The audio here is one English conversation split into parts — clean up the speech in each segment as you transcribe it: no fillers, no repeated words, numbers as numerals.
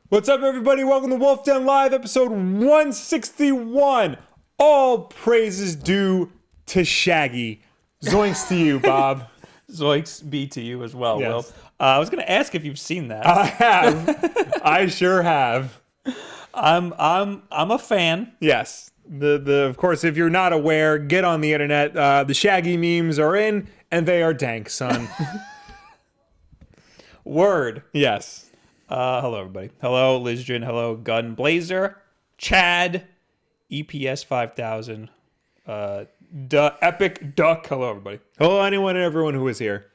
What's up, everybody? Welcome to Wulff Den Live, episode 161. All praises due to Shaggy. Zoinks to you, Bob. Zoinks be to you as well, Yes. Will. I was going to ask if you've seen that. I have. I sure have. I'm a fan. Yes. Of course, if you're not aware, get on the internet. The Shaggy memes are in, and they are dank, son. Word. Yes. Hello, everybody. Hello, Lizjin. Hello, Gun Blazer. Chad. EPS 5000. Epic Duck. Hello, everybody. Hello, anyone and everyone who is here.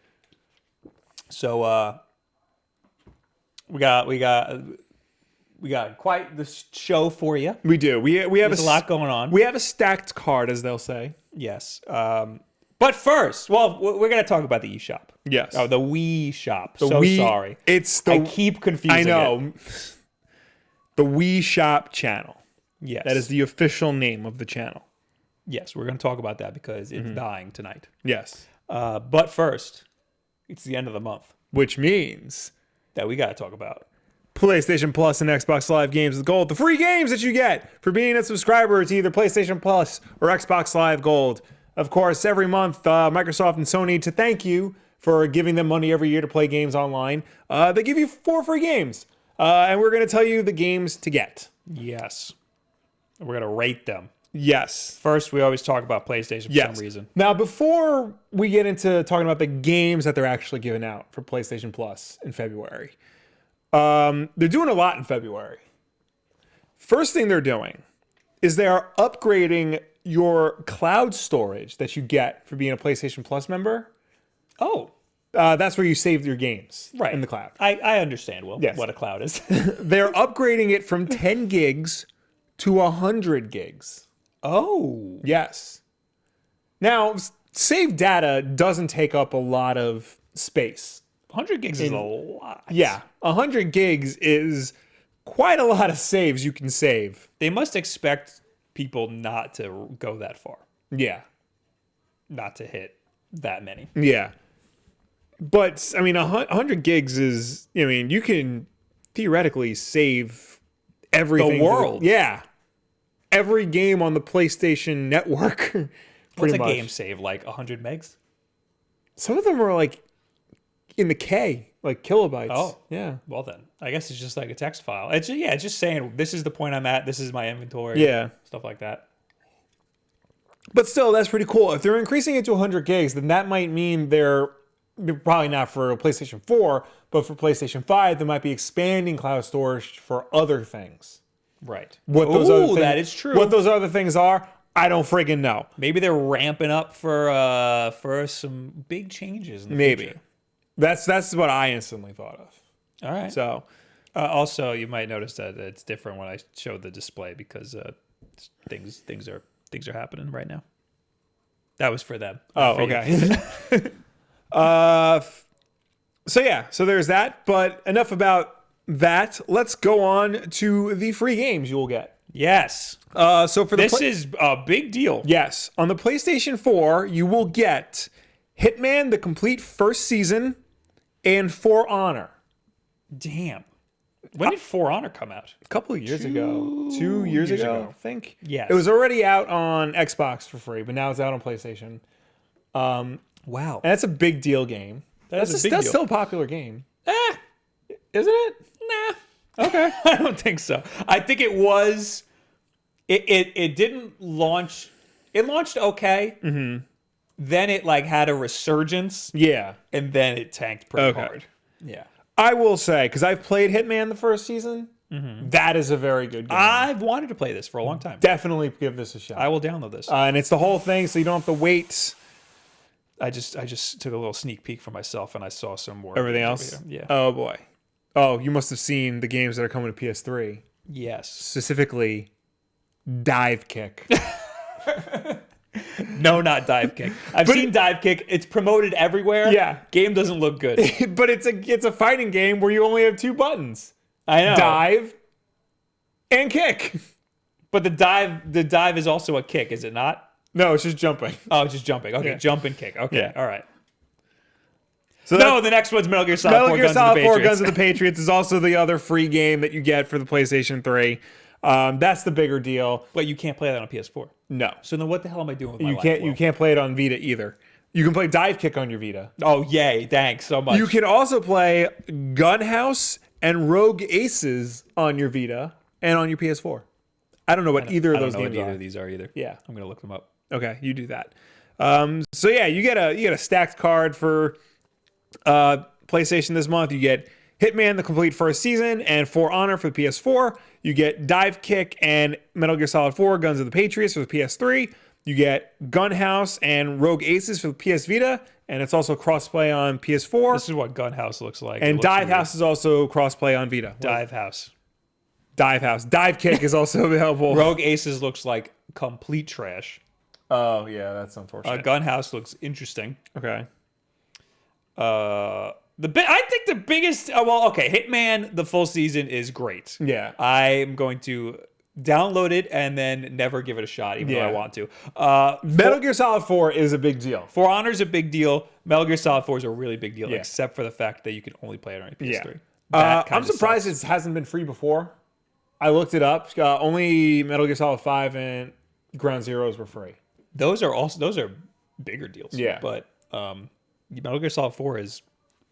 So, we got quite the show for you. We do. We have There's a lot going on. We have a stacked card, as they'll say. Yes. But first, well, we're going to talk about the eShop. Yes. Oh, the Wii Shop. Sorry. It's the. I keep confusing I know. it. The Wii Shop Channel. Yes. That is the official name of the channel. Yes, we're going to talk about that because it's dying tonight. Yes. But first, it's the end of the month Which means that we got to talk about. PlayStation Plus and Xbox Live Games with Gold. The free games that you get for being a subscriber to either PlayStation Plus or Xbox Live Gold. Of course, every month, Microsoft and Sony, to thank you for giving them money every year to play games online, they give you 4 free games. And we're going to tell you the games to get. Yes. We're going to rate them. Yes. First, we always talk about PlayStation for some reason. Now, before we get into talking about the games that they're actually giving out for PlayStation Plus in February, they're doing a lot in February. First thing they're doing is they are upgrading your cloud storage that you get for being a PlayStation Plus member. Oh. That's where you save your games in the cloud. I understand, Will, Yes. what a cloud is. They're upgrading it from 10 gigs to 100 gigs. Oh. Yes. Now, saved data doesn't take up a lot of space. 100 gigs is a lot. Yeah. 100 gigs is quite a lot of saves you can save. They must expect people not to go that far. Yeah. Not to hit that many. Yeah. But, I mean, 100 gigs is, I mean, you can theoretically save everything. The world. Yeah. Every game on the PlayStation Network. What's a much. game save? Like 100 megs? Some of them are like in the K, like kilobytes. Oh. Yeah. Well, then. I guess it's just like a text file. It's just saying, this is the point I'm at. This is my inventory. Yeah. Stuff like that. But still, that's pretty cool. If they're increasing it to 100 gigs, then that might mean they're probably not for PlayStation 4, but for PlayStation 5, they might be expanding cloud storage for other things. Right. That is true. What those other things are, I don't friggin' know. Maybe they're ramping up for some big changes in the Maybe. future. That's what I instantly thought of. All right. So, also, you might notice that it's different when I show the display because things are happening right now. That was for them. oh, For you. okay. So there's that. But enough about that. Let's go on to the free games you will get. Yes. So for the This is a big deal. Yes. On the PlayStation 4, you will get Hitman, the complete first season, and For Honor. Damn. When did For Honor come out? A couple of years ago. 2 years ago, I think. Yes. It was already out on Xbox for free, but now it's out on PlayStation. Wow. And that's a big deal game. That's a big That's deal. still a popular game. Isn't it? Nah. Okay. I don't think so. I think it was. It didn't launch. It launched okay. Mm-hmm. Then it had a resurgence. Yeah. And then it tanked pretty hard. Yeah. I will say, because I've played Hitman the first season, that is a very good game. I've wanted to play this for a long time. Definitely give this a shot. I will download this. And it's the whole thing, so you don't have to wait. I just took a little sneak peek for myself, and I saw some more. Everything games else? over here. Yeah. Oh, boy. Oh, you must have seen the games that are coming to PS3. Yes. Specifically, Dive Kick. No, not Dive Kick. I've seen Dive Kick. It's promoted everywhere. Yeah. Game doesn't look good. But it's a fighting game where you only have 2 buttons. I know. Dive and kick. But the dive is also a kick, is it not? No, it's just jumping. Oh, just jumping. Okay, Yeah. jump and kick. Okay, Yeah. all right. So No, the next one's Metal Gear Solid 4 Metal Gear Guns of the Solid 4 Patriots. Guns of the Patriots is also the other free game that you get for the PlayStation 3. That's the bigger deal. But you can't play that on PS4. No. So then what the hell am I doing with my life? You can't play it on Vita either. You can play Dive Kick on your Vita. Oh, yay. Thanks so much. You can also play Gunhouse and Rogue Aces on your Vita and on your PS4. I don't know what either of those games either are. of these are either. Yeah. I'm going to look them up. Okay, you do that. So yeah, you get a stacked card for PlayStation this month. You get Hitman: The Complete First Season and For Honor for the PS4. You get Dive Kick and Metal Gear Solid 4 Guns of the Patriots for the PS3. You get Gunhouse and Rogue Aces for the PS Vita, and it's also crossplay on PS4. This is what Gunhouse looks like. And Dive House is also crossplay on Vita. Dive House. Dive House. Dive Kick is also available. Rogue Aces looks like complete trash. Oh yeah, that's unfortunate. Gunhouse looks interesting. Okay. I think the biggest. Hitman the full season is great. Yeah. I'm going to download it and then never give it a shot, even though I want to. Metal Gear Solid 4 is a big deal. For Honor's a big deal. Metal Gear Solid 4 is a really big deal, except for the fact that you can only play it on your PS3. I'm surprised it hasn't been free before. I looked it up. Only Metal Gear Solid 5 and Ground Zeroes were free. Those are bigger deals. Yeah. But Metal Gear Solid 4 is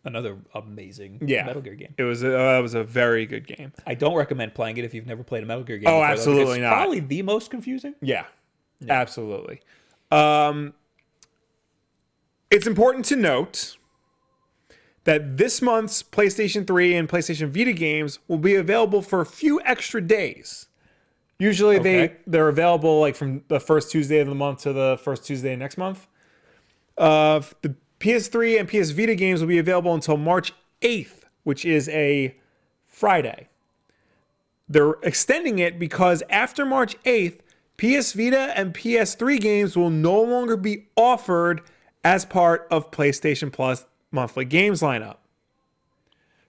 another amazing Metal Gear game. It was a very good game. I don't recommend playing it if you've never played a Metal Gear game. Oh, before, absolutely it's not. Probably the most confusing. Yeah. Absolutely. It's important to note that this month's PlayStation 3 and PlayStation Vita games will be available for a few extra days. Usually they're available like from the first Tuesday of the month to the first Tuesday of next month. The PS3 and PS Vita games will be available until March 8th, which is a Friday. They're extending it because after March 8th, PS Vita and PS3 games will no longer be offered as part of PlayStation Plus monthly games lineup.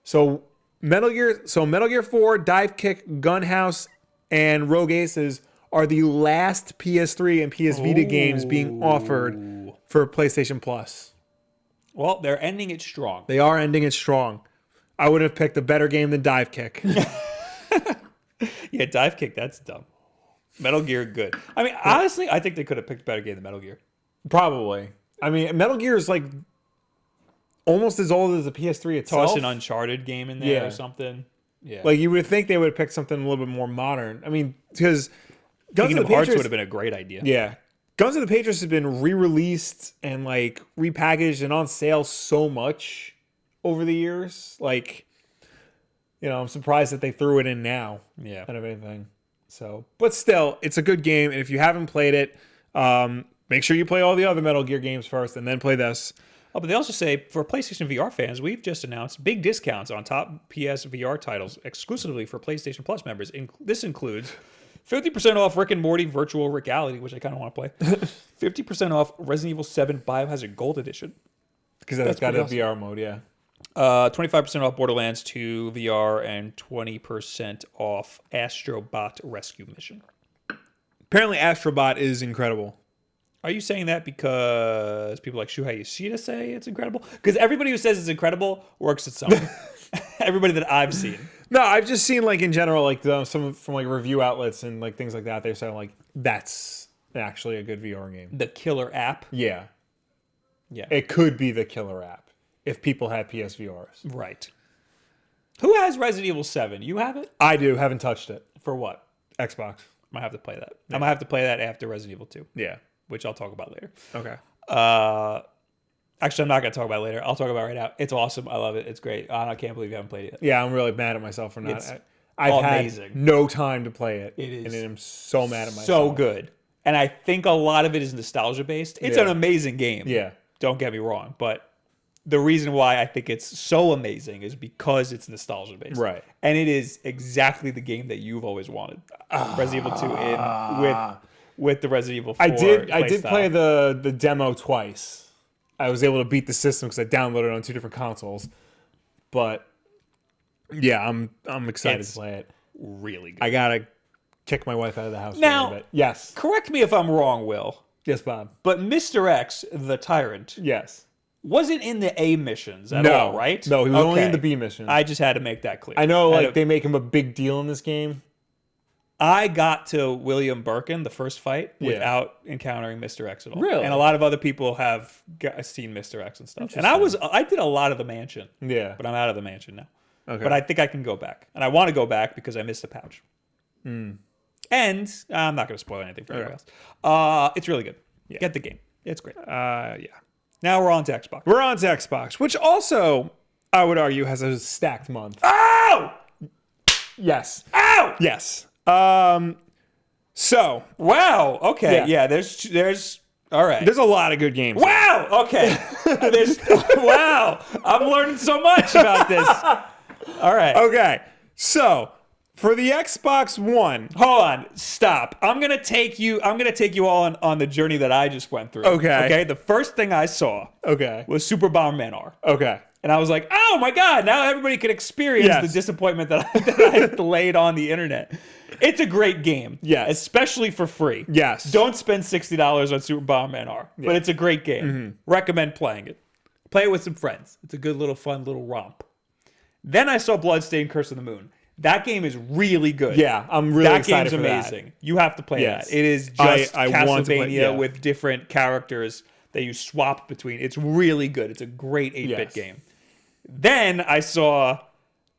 So Metal Gear 4, Dive Kick, Gunhouse, and Rogue Aces are the last PS3 and PS Vita games being offered for PlayStation Plus. Well, they're ending it strong. They are ending it strong. I would have picked a better game than Dive Kick. Yeah, Dive Kick, that's dumb. Metal Gear, good. I mean, honestly, I think they could have picked a better game than Metal Gear. Probably. I mean, Metal Gear is like almost as old as the PS3 itself. Toss an Uncharted game in there or something. Yeah. Like, you would think they would have picked something a little bit more modern. I mean, because Guns Kingdom of the Hearts would Patriots have been a great idea. Yeah. Guns of the Patriots has been re-released and like repackaged and on sale so much over the years. Like, I'm surprised that they threw it in now. Yeah. Kind of anything. So, but still, it's a good game. And if you haven't played it, make sure you play all the other Metal Gear games first and then play this. Oh, but they also say, for PlayStation VR fans, we've just announced big discounts on top PS VR titles exclusively for PlayStation Plus members. This includes 50% off Rick and Morty Virtual Reality, which I kind of want to play. 50% off Resident Evil 7 Biohazard Gold Edition. Because that's got a VR mode, yeah. 25% off Borderlands 2 VR and 20% off Astrobot Rescue Mission. Apparently Astrobot is incredible. Are you saying that because people like Shuhei Yoshida say it's incredible? Because everybody who says it's incredible works at Sony. Everybody that I've seen. No, I've just seen like in general, like some from like review outlets and like things like that. They're saying like that's actually a good VR game. The killer app. Yeah, Yeah. it could be the killer app if people had PSVRs. Right. Who has Resident Evil 7? You have it? I do. Haven't touched it. For what? Xbox. I might have to play that. I might have to play that after Resident Evil 2, Yeah. which I'll talk about later. Okay. Actually, I'm not going to talk about it later. I'll talk about it right now. It's awesome. I love it. It's great. I can't believe you haven't played it yet. Yeah, I'm really mad at myself for not. It's I've amazing. had no time to play it. It is and I'm so mad at myself. so good. And I think a lot of it is nostalgia based. It's an amazing game. Yeah. Don't get me wrong. But the reason why I think it's so amazing is because it's nostalgia based. Right. And it is exactly the game that you've always wanted. Resident Evil 2 with the Resident Evil 4 I did style. play the demo twice. I was able to beat the system because I downloaded it on 2 different consoles. But yeah, I'm excited to play it. Really good. I gotta kick my wife out of the house Now- for a little bit. Yes. Correct me if I'm wrong, Will, Yes, Bob. but Mr. X, the Tyrant, Yes. wasn't in the A missions at No, all, right? No, he was only in Okay. the B mission. I just had to make that clear. I know, like, they make him a big deal in this game. I got to William Birkin, the first fight, without encountering Mr. X at all. Really? And a lot of other people have seen Mr. X and stuff. And I did a lot of the mansion. Yeah. But I'm out of the mansion now. Okay. But I think I can go back. And I want to go back because I missed the pouch. And I'm not going to spoil anything for anybody else. It's really good. Yeah. Get the game. It's great. Yeah. Now we're on to Xbox. We're on to Xbox, which also, I would argue, has a stacked month. Ow! Yes. Ow! Yes. So. Wow. Okay. Yeah. There's. All right. There's a lot of good games. Wow. Okay. Wow. I'm learning so much about this. All right. Okay. So for the Xbox One. Hold on. Stop. I'm gonna take you all on the journey that I just went through. Okay. Okay. The first thing I saw was Super Bomberman R. Okay. And I was like, oh my God, now everybody can experience the disappointment that I laid on the internet. It's a great game. Yes. Especially for free. Yes. Don't spend $60 on Super Bomberman R. But it's a great game. Recommend playing it. Play it with some friends. It's a good little fun little romp. Then I saw Bloodstained Curse of the Moon. That game is really good. Yeah, I'm really excited for that. That game's amazing. You have to play Yes. that. It is just I want to play, Castlevania with different characters that you swap between. It's really good. It's a great 8-bit game. Then I saw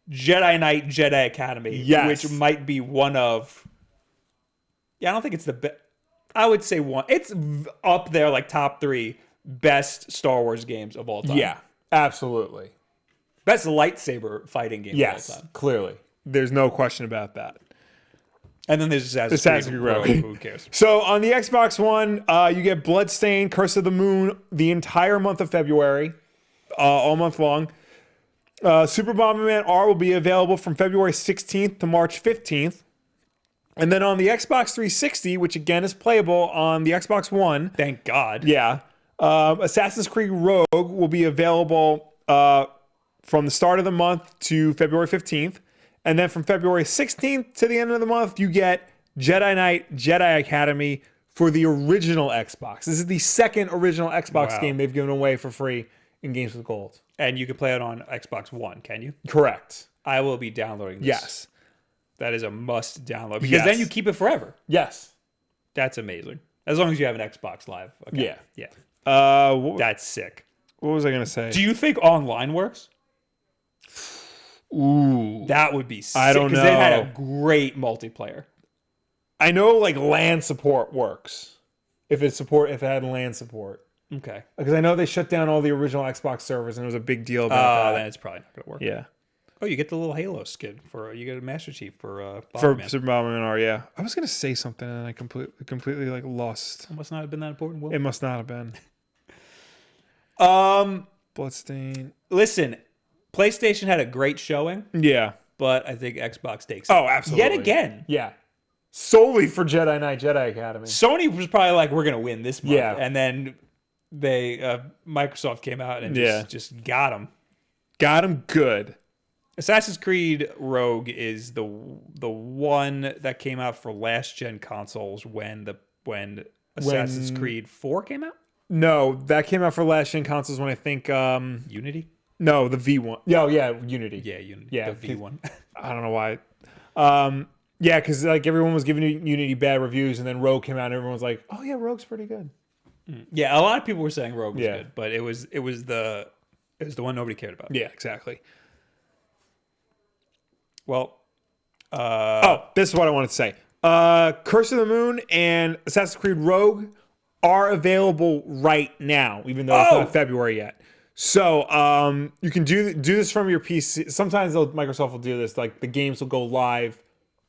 Jedi Knight Jedi Academy, which might be one of... Yeah, I don't think it's the best. I would say one. It's up there, like top 3 best Star Wars games of all time. Yeah, absolutely. Best lightsaber fighting game of all time. Clearly. There's no question about that. And then there's Assassin's Creed Rogue. Who cares? So on the Xbox One, you get Bloodstained, Curse of the Moon, the entire month of February, all month long. Super Bomberman R will be available from February 16th to March 15th. And then on the Xbox 360, which again is playable on the Xbox One. Thank God. Yeah. Assassin's Creed Rogue will be available from the start of the month to February 15th. And then from February 16th to the end of the month, you get Jedi Knight Jedi Academy for the original Xbox. This is the second original Xbox game they've given away for free in Games with Gold. And you can play it on Xbox One, can you? Correct. I will be downloading this. Yes. That is a must download. Because then you keep it forever. Yes. That's amazing. As long as you have an Xbox Live. Okay. Yeah. Yeah. That's sick. What was I going to say? Do you think online works? Ooh. That would be sick. I don't know. Because they had a great multiplayer. I know like LAN support works. If it had LAN support. Okay. Because I know they shut down all the original Xbox servers and it was a big deal about that. Then it's probably not going to work. Yeah. Oh, you get the little Halo skin you get a Master Chief for Bomberman. For Super Bomberman R, yeah. I was going to say something and I completely like lost. It must not have been that important, Will. It must not have been. Bloodstain. Listen, PlayStation had a great showing. Yeah. But I think Xbox takes it. Oh, absolutely. Yet again. Yeah. Solely for Jedi Knight Jedi Academy. Sony was probably like, we're going to win this month. Yeah. And then Microsoft came out and just got them. Got them good. Assassin's Creed Rogue is the one that came out for last gen consoles when Assassin's Creed 4 came out? No, that came out for last gen consoles when I think Unity? No, the V1. Yeah, Unity. Yeah, Unity. Yeah, the V1. I don't know why. Yeah, because like everyone was giving Unity bad reviews, and then Rogue came out, and everyone was like, "Oh yeah, Rogue's pretty good." Yeah, a lot of people were saying Rogue was good, but it was the one nobody cared about. Yeah, exactly. Well, this is what I wanted to say. Curse of the Moon and Assassin's Creed Rogue are available right now, even though it's not February yet. So you can do this from your PC. Sometimes Microsoft will do this, like the games will go live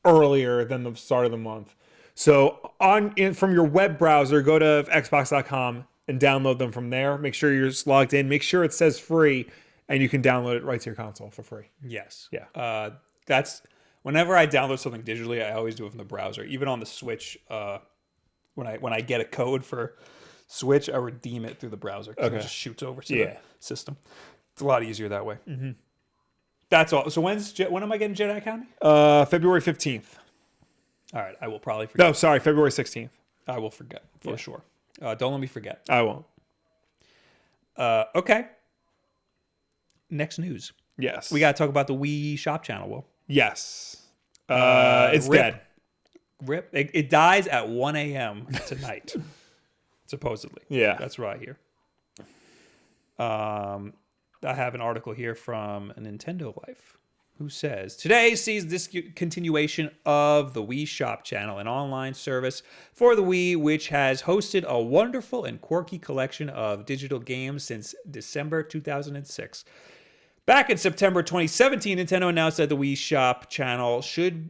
earlier than the start of the month. So from your web browser, go to Xbox.com and download them from there. Make sure you're logged in. Make sure it says free, and you can download it right to your console for free. Yes. Yeah. That's whenever I download something digitally, I always do it from the browser. Even on the Switch, when I get a code for Switch, I redeem it through the browser. It just shoots over to the system. It's a lot easier that way. Mm-hmm. That's all. So when am I getting Jedi Academy? February 15th. All right, I will probably forget. No, sorry, February 16th. I will forget for sure. Don't let me forget. I won't. Okay. Next news. Yes. We got to talk about the Wii Shop Channel, Will. Yes. It's Rip. dead. Rip. It dies at 1 a.m. tonight, supposedly. Yeah. That's what I hear. I have an article here from Nintendo Life, who says, today sees this continuation of the Wii Shop Channel, an online service for the Wii, which has hosted a wonderful and quirky collection of digital games since December 2006. Back in September 2017, Nintendo announced that the Wii Shop Channel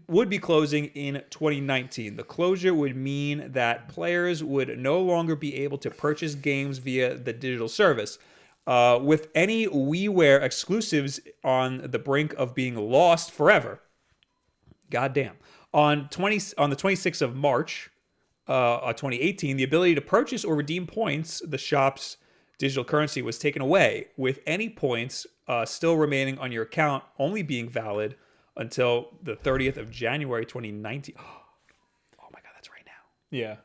would be closing in 2019. The closure would mean that players would no longer be able to purchase games via the digital service, with any WiiWare exclusives on the brink of being lost forever. Goddamn. On the 26th of March, 2018, the ability to purchase or redeem points, the shop's digital currency, was taken away, with any points still remaining on your account only being valid until the 30th of January 2019. Oh my God, that's right now. Yeah.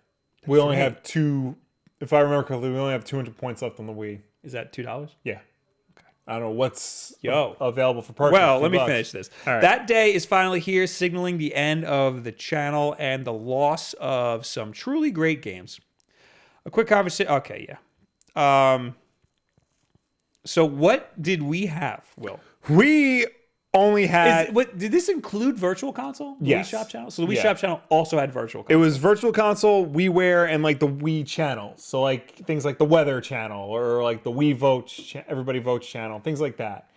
We only have if I remember correctly, we only have 200 points left on the Wii. Is that $2? Yeah. Okay. I don't know what's available for purchase. Well, let me finish this. Right. That day is finally here, signaling the end of the channel and the loss of some truly great games. A quick conversation. Okay, yeah. So what did we have, Will? We only had... Did this include Virtual Console? The Yes. Wii Shop Channel? So the Wii Shop Channel also had Virtual Console. It was Virtual Console, WiiWare, and like the Wii channel. So like things like the Weather channel or like the Wii Votes, Everybody Votes channel, things like that.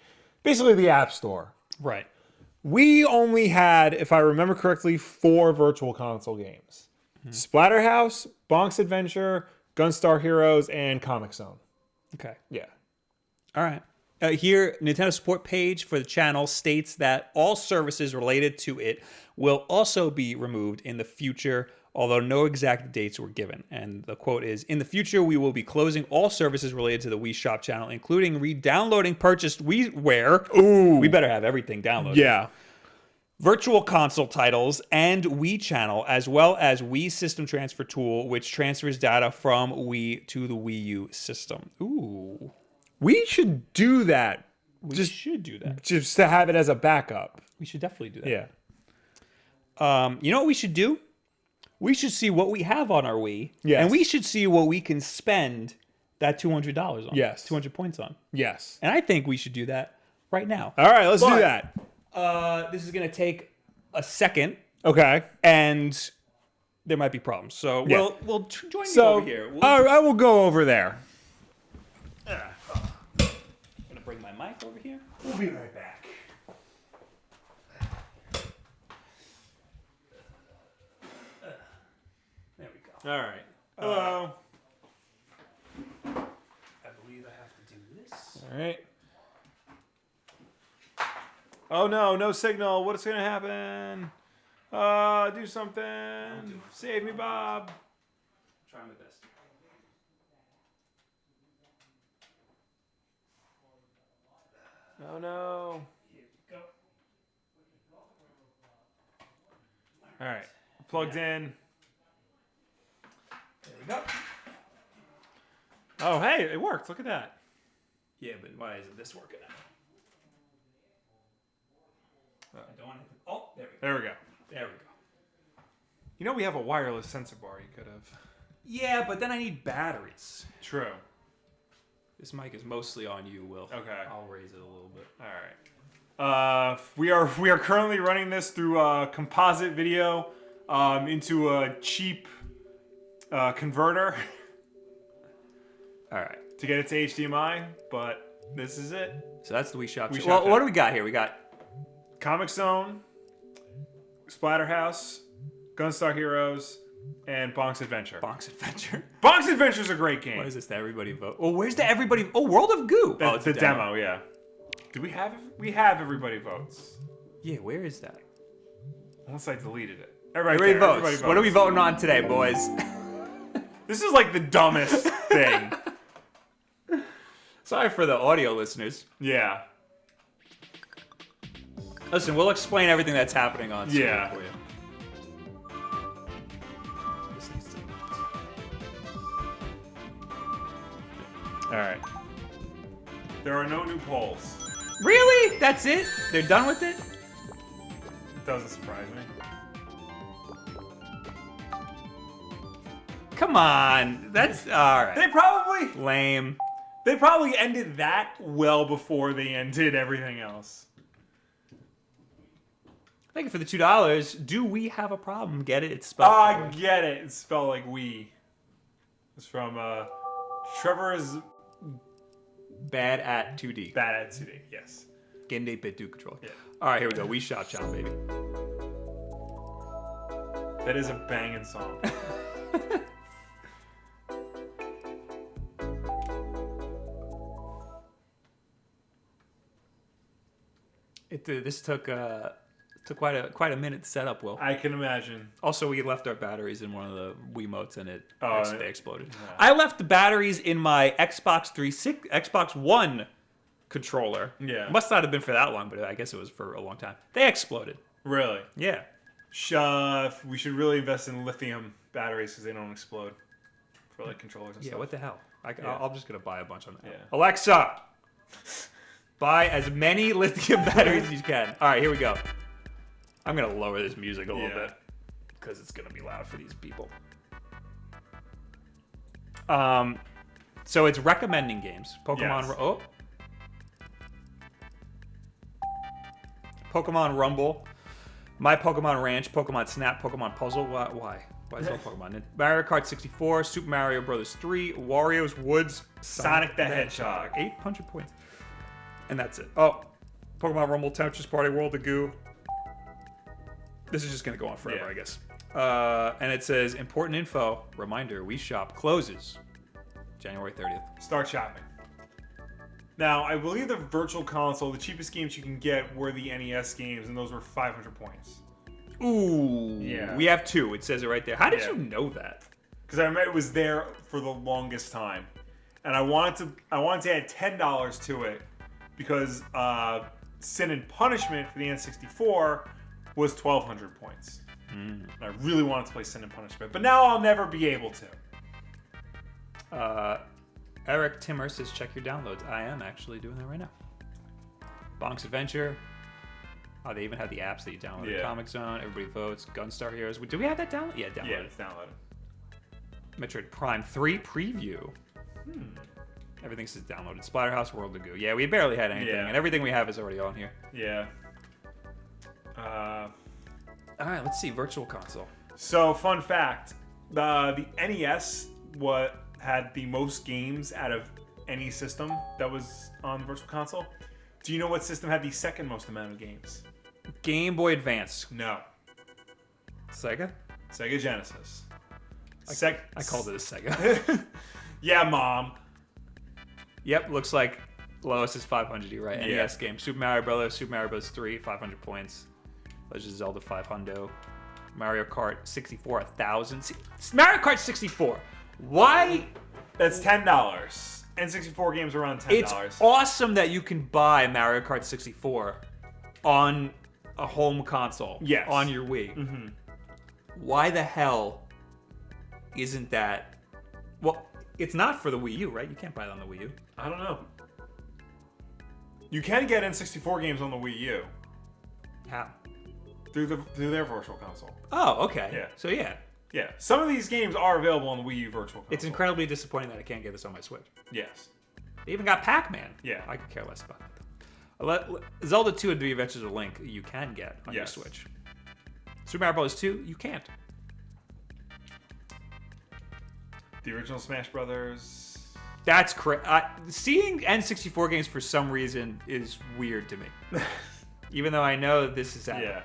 Basically the App Store. Right. We only had, if I remember correctly, 4 Virtual Console games. Splatterhouse, Bonk's Adventure, Gunstar Heroes, and Comic Zone. Okay. Yeah. All right. Here, Nintendo support page for the channel states that all services related to it will also be removed in the future, although no exact dates were given. And the quote is, in the future, we will be closing all services related to the Wii Shop Channel, including re-downloading purchased WiiWare. Ooh. We better have everything downloaded. Yeah. Virtual Console titles and Wii Channel, as well as Wii System Transfer Tool, which transfers data from Wii to the Wii U system. Ooh. We should do that. We should do that. Just to have it as a backup. We should definitely do that. Yeah. You know what we should do? We should see what we have on our Wii. Yes. And we should see what we can spend that $200 on. Yes. 200 points on. Yes. And I think we should do that right now. All right, let's do that. This is going to take a second, Okay. and there might be problems. So Yeah. we'll join me So over here. I will go over there. I'm going to bring my mic over here. We'll be right back. There we go. All right. Hello. I believe I have to do this. All right. Oh no, no signal. What's gonna happen? Do something. Save me, Bob. Try my best. Oh no. Here we go. All right. Plugged in. There we go. Oh hey, it worked. Look at that. Yeah, but why isn't this working out? I don't want to... Oh, there we go. There we go. There we go. You know we have a wireless sensor bar. You could have. Yeah, but then I need batteries. True. This mic is mostly on you, Will. Okay. I'll raise it a little bit. All right. We are currently running this through composite video into a cheap converter All right. to get it to HDMI, but this is it. So that's the Wii Shop. Wii Shop Well, Channel. what do we got here? We got... Comic Zone, Splatterhouse, Gunstar Heroes, and Bonk's Adventure. Bonk's Adventure. Bonk's Adventure is a great game. What is this? The Everybody Vote. Oh, where's the Everybody... Oh, World of Goo. That's It's the a demo, yeah. Do we have? We have Everybody Votes. Yeah, where is that? Unless I deleted it. Everybody there, votes. Everybody Votes. What are we voting on today, boys? This is like the dumbest thing. Sorry for the audio listeners. Yeah. Listen, we'll explain everything that's happening on screen Yeah. for you. All right. There are no new polls. Really? That's it? They're done with it? It doesn't surprise me. Come on. That's all right. Lame. They probably ended that well before they ended everything else. Thank you for the $2. Do we have a problem? Get it? It's spelled. I get it. It's spelled like we. It's from Trevor's Bad at 2D. Bad at 2D. Yes. Game 8-bit Duke controller. Yeah. All right, here we go. Wii Shop Channel, baby. That is a banging song. This took quite a minute to set up, Will. I can imagine. Also, we left our batteries in one of the Wiimotes, and they exploded. Yeah. I left the batteries in my Xbox One controller. Yeah. Must not have been for that long, but I guess it was for a long time. They exploded. Really? Yeah. We should really invest in lithium batteries because they don't explode for like controllers and Yeah, stuff. what the hell? I'm just going to buy a bunch on that. Yeah. Alexa, buy as many lithium batteries as you can. All right, here we go. I'm going to lower this music a little bit because it's going to be loud for these people. So it's recommending games. Pokemon. Yes. Pokemon Rumble, My Pokemon Ranch, Pokemon Snap, Pokemon Puzzle. Why? Why is it all Pokemon? Mario Kart 64, Super Mario Bros. 3, Wario's Woods, Sonic the Hedgehog. 800 points. And that's it. Oh, Pokemon Rumble, Tetris Party, World of Goo. This is just going to go on forever, I guess. And it says, important info, reminder, Wii Shop closes January 30th. Start shopping. Now, I believe the Virtual Console, the cheapest games you can get were the NES games, and those were 500 points. Ooh. Yeah. We have 2. It says it right there. How did you know that? Because I remember it was there for the longest time. And I wanted to add $10 to it because Sin and Punishment for the N64 was 1,200 points. And I really wanted to play Sin and Punishment, but now I'll never be able to. Eric Timmer says, check your downloads. I am actually doing that right now. Bonk's Adventure. Oh, they even had the apps that you download. Yeah. Comic Zone, Everybody Votes, Gunstar Heroes. Do we have that download? Yeah, downloaded. Yeah, it's downloaded. Metroid Prime 3 preview. Everything says downloaded. Splatterhouse, World of Goo. Yeah, we barely had anything, and everything we have is already on here. Yeah. All right, let's see. Virtual Console. So, fun fact. The NES had the most games out of any system that was on the Virtual Console. Do you know what system had the second most amount of games? Game Boy Advance. No. Sega? Sega Genesis. I called it a Sega. Yeah, Mom. Yep, looks like lowest is 500. You're right. Yeah. NES game. Super Mario Bros. Super Mario Bros. 3, 500 points. Legend of Zelda 500. Mario Kart 64, 1,000. Mario Kart 64. Why? That's $10. N64 games are around $10. It's awesome that you can buy Mario Kart 64 on a home console. Yes. On your Wii. Why the hell isn't that? Well, it's not for the Wii U, right? You can't buy it on the Wii U. I don't know. You can get N64 games on the Wii U How? through their Virtual Console. Oh, okay. Yeah. So yeah. Yeah, some of these games are available on the Wii U Virtual Console. It's incredibly disappointing that I can't get this on my Switch. Yes. They even got Pac-Man. Yeah. I could care less about that. Zelda 2 and The Adventures of Link, you can get on your Switch. Super Mario Bros. 2, you can't. The original Smash Brothers. That's crazy. Seeing N64 games for some reason is weird to me. Even though I know this is happening. Yeah.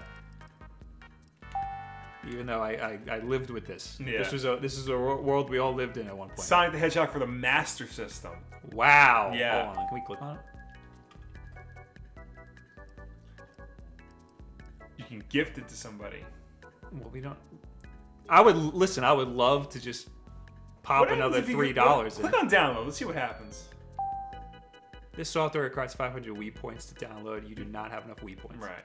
Even though I lived with this. Yeah. This is a world we all lived in at one point. Sonic the Hedgehog for the Master System. Wow. Yeah. Hold on. Can we click on it? You can gift it to somebody. Well, we don't. I would love to just pop What another happens if you $3 in. Click on download. Let's see what happens. This software requires 500 Wii points to download. You do not have enough Wii points. Right.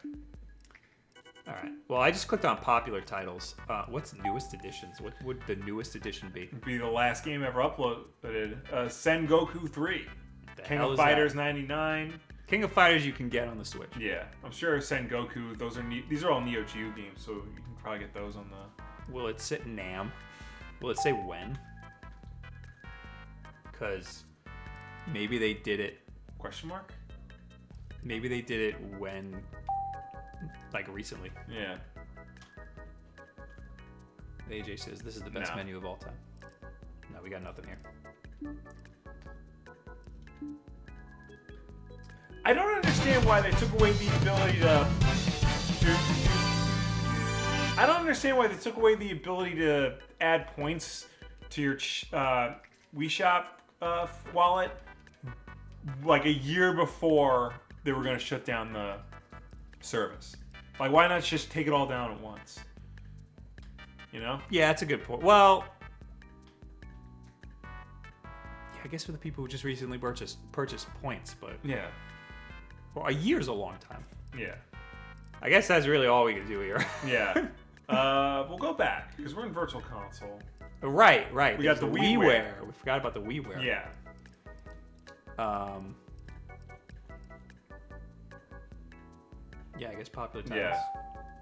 All right. Well, I just clicked on popular titles. What's newest editions? What would the newest edition be? It'd be the last game ever uploaded. Sengoku 3. the King hell of is Fighters that? 99. King of Fighters you can get on the Switch. Yeah, I'm sure Sengoku. These are all Neo Geo games, so you can probably get those on the. Will it say Nam? Will it say when? Because maybe they did it. Question mark? Maybe they did it when, like recently. Yeah. AJ says this is the best No. menu of all time. No, we got nothing here. I don't understand why they took away the ability to. I don't understand why they took away the ability to add points to your Wii Shop wallet like a year before they were going to shut down the service. Like, why not just take it all down at once? You know? Yeah, that's a good point. Well, yeah, I guess for the people who just recently purchased points, but Yeah. well, a year's a long time. Yeah. I guess that's really all we can do here. Yeah. We'll go back because we're in Virtual Console. Right. We got There's the WiiWare. We forgot about the WiiWare. Yeah. Yeah, I guess popular titles. Yeah.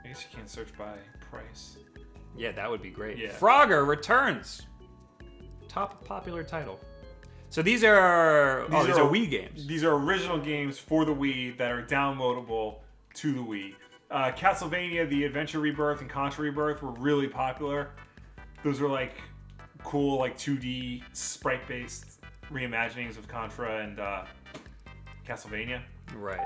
I guess you can't search by price. Yeah, that would be great. Yeah. Frogger returns. Top popular title. So these are these are Wii games. These are original games for the Wii that are downloadable to the Wii. Castlevania, the Adventure Rebirth, and Contra Rebirth were really popular. Those were like cool, like 2D sprite-based reimaginings of Contra and Castlevania. Right.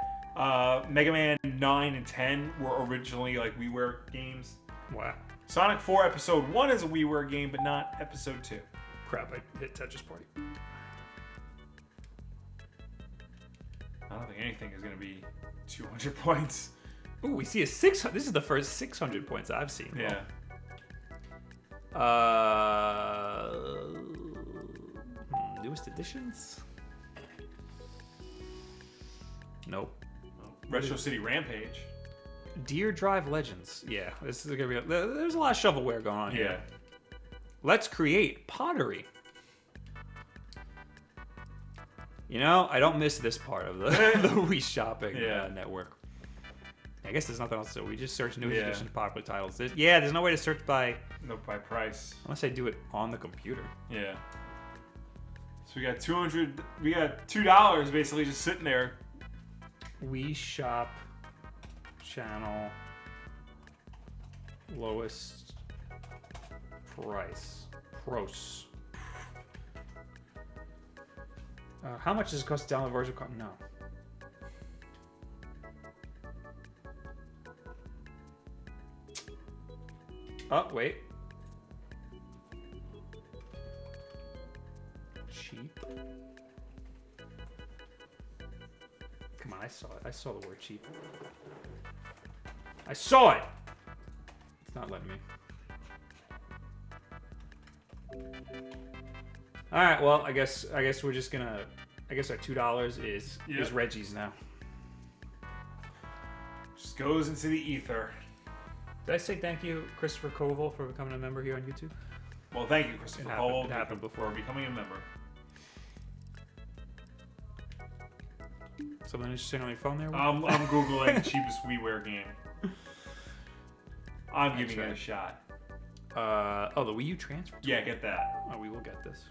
Mega Man 9 and 10 were originally like WiiWare games. Wow. Sonic 4 Episode 1 is a WiiWare game, but not Episode 2. Crap, I hit Tetris Party. I don't think anything is going to be 200 points. Ooh, we see a 600. This is the first 600 points I've seen. Yeah. Newest editions? Nope. Retro City Rampage. Deer Drive Legends. Yeah, this is gonna be. There's a lot of shovelware going on Yeah. here. Let's create pottery. You know, I don't miss this part of the the Wii shopping network. I guess there's nothing else. So we just search newest edition popular titles. There's no way to search by price. unless I do it on the computer. Yeah. So we got $2 basically just sitting there. Wii Shop Channel lowest price. Pros. How much does it cost to download virtual console? No. Oh, wait. Cheap. Come on, I saw it. I saw the word cheap. I saw it! It's not letting me. Alright, well, I guess we're just gonna... I guess our $2 is Reggie's now. Just goes into the ether. Did I say thank you, Christopher Koval, for becoming a member here on YouTube? Well, thank you, Christopher Cole, It happened before. for becoming a member. Something interesting on your phone there? I'm Googling cheapest WiiWare game. I'm giving it a shot. The Wii U transfer? Yeah, get that. Oh, we will get this.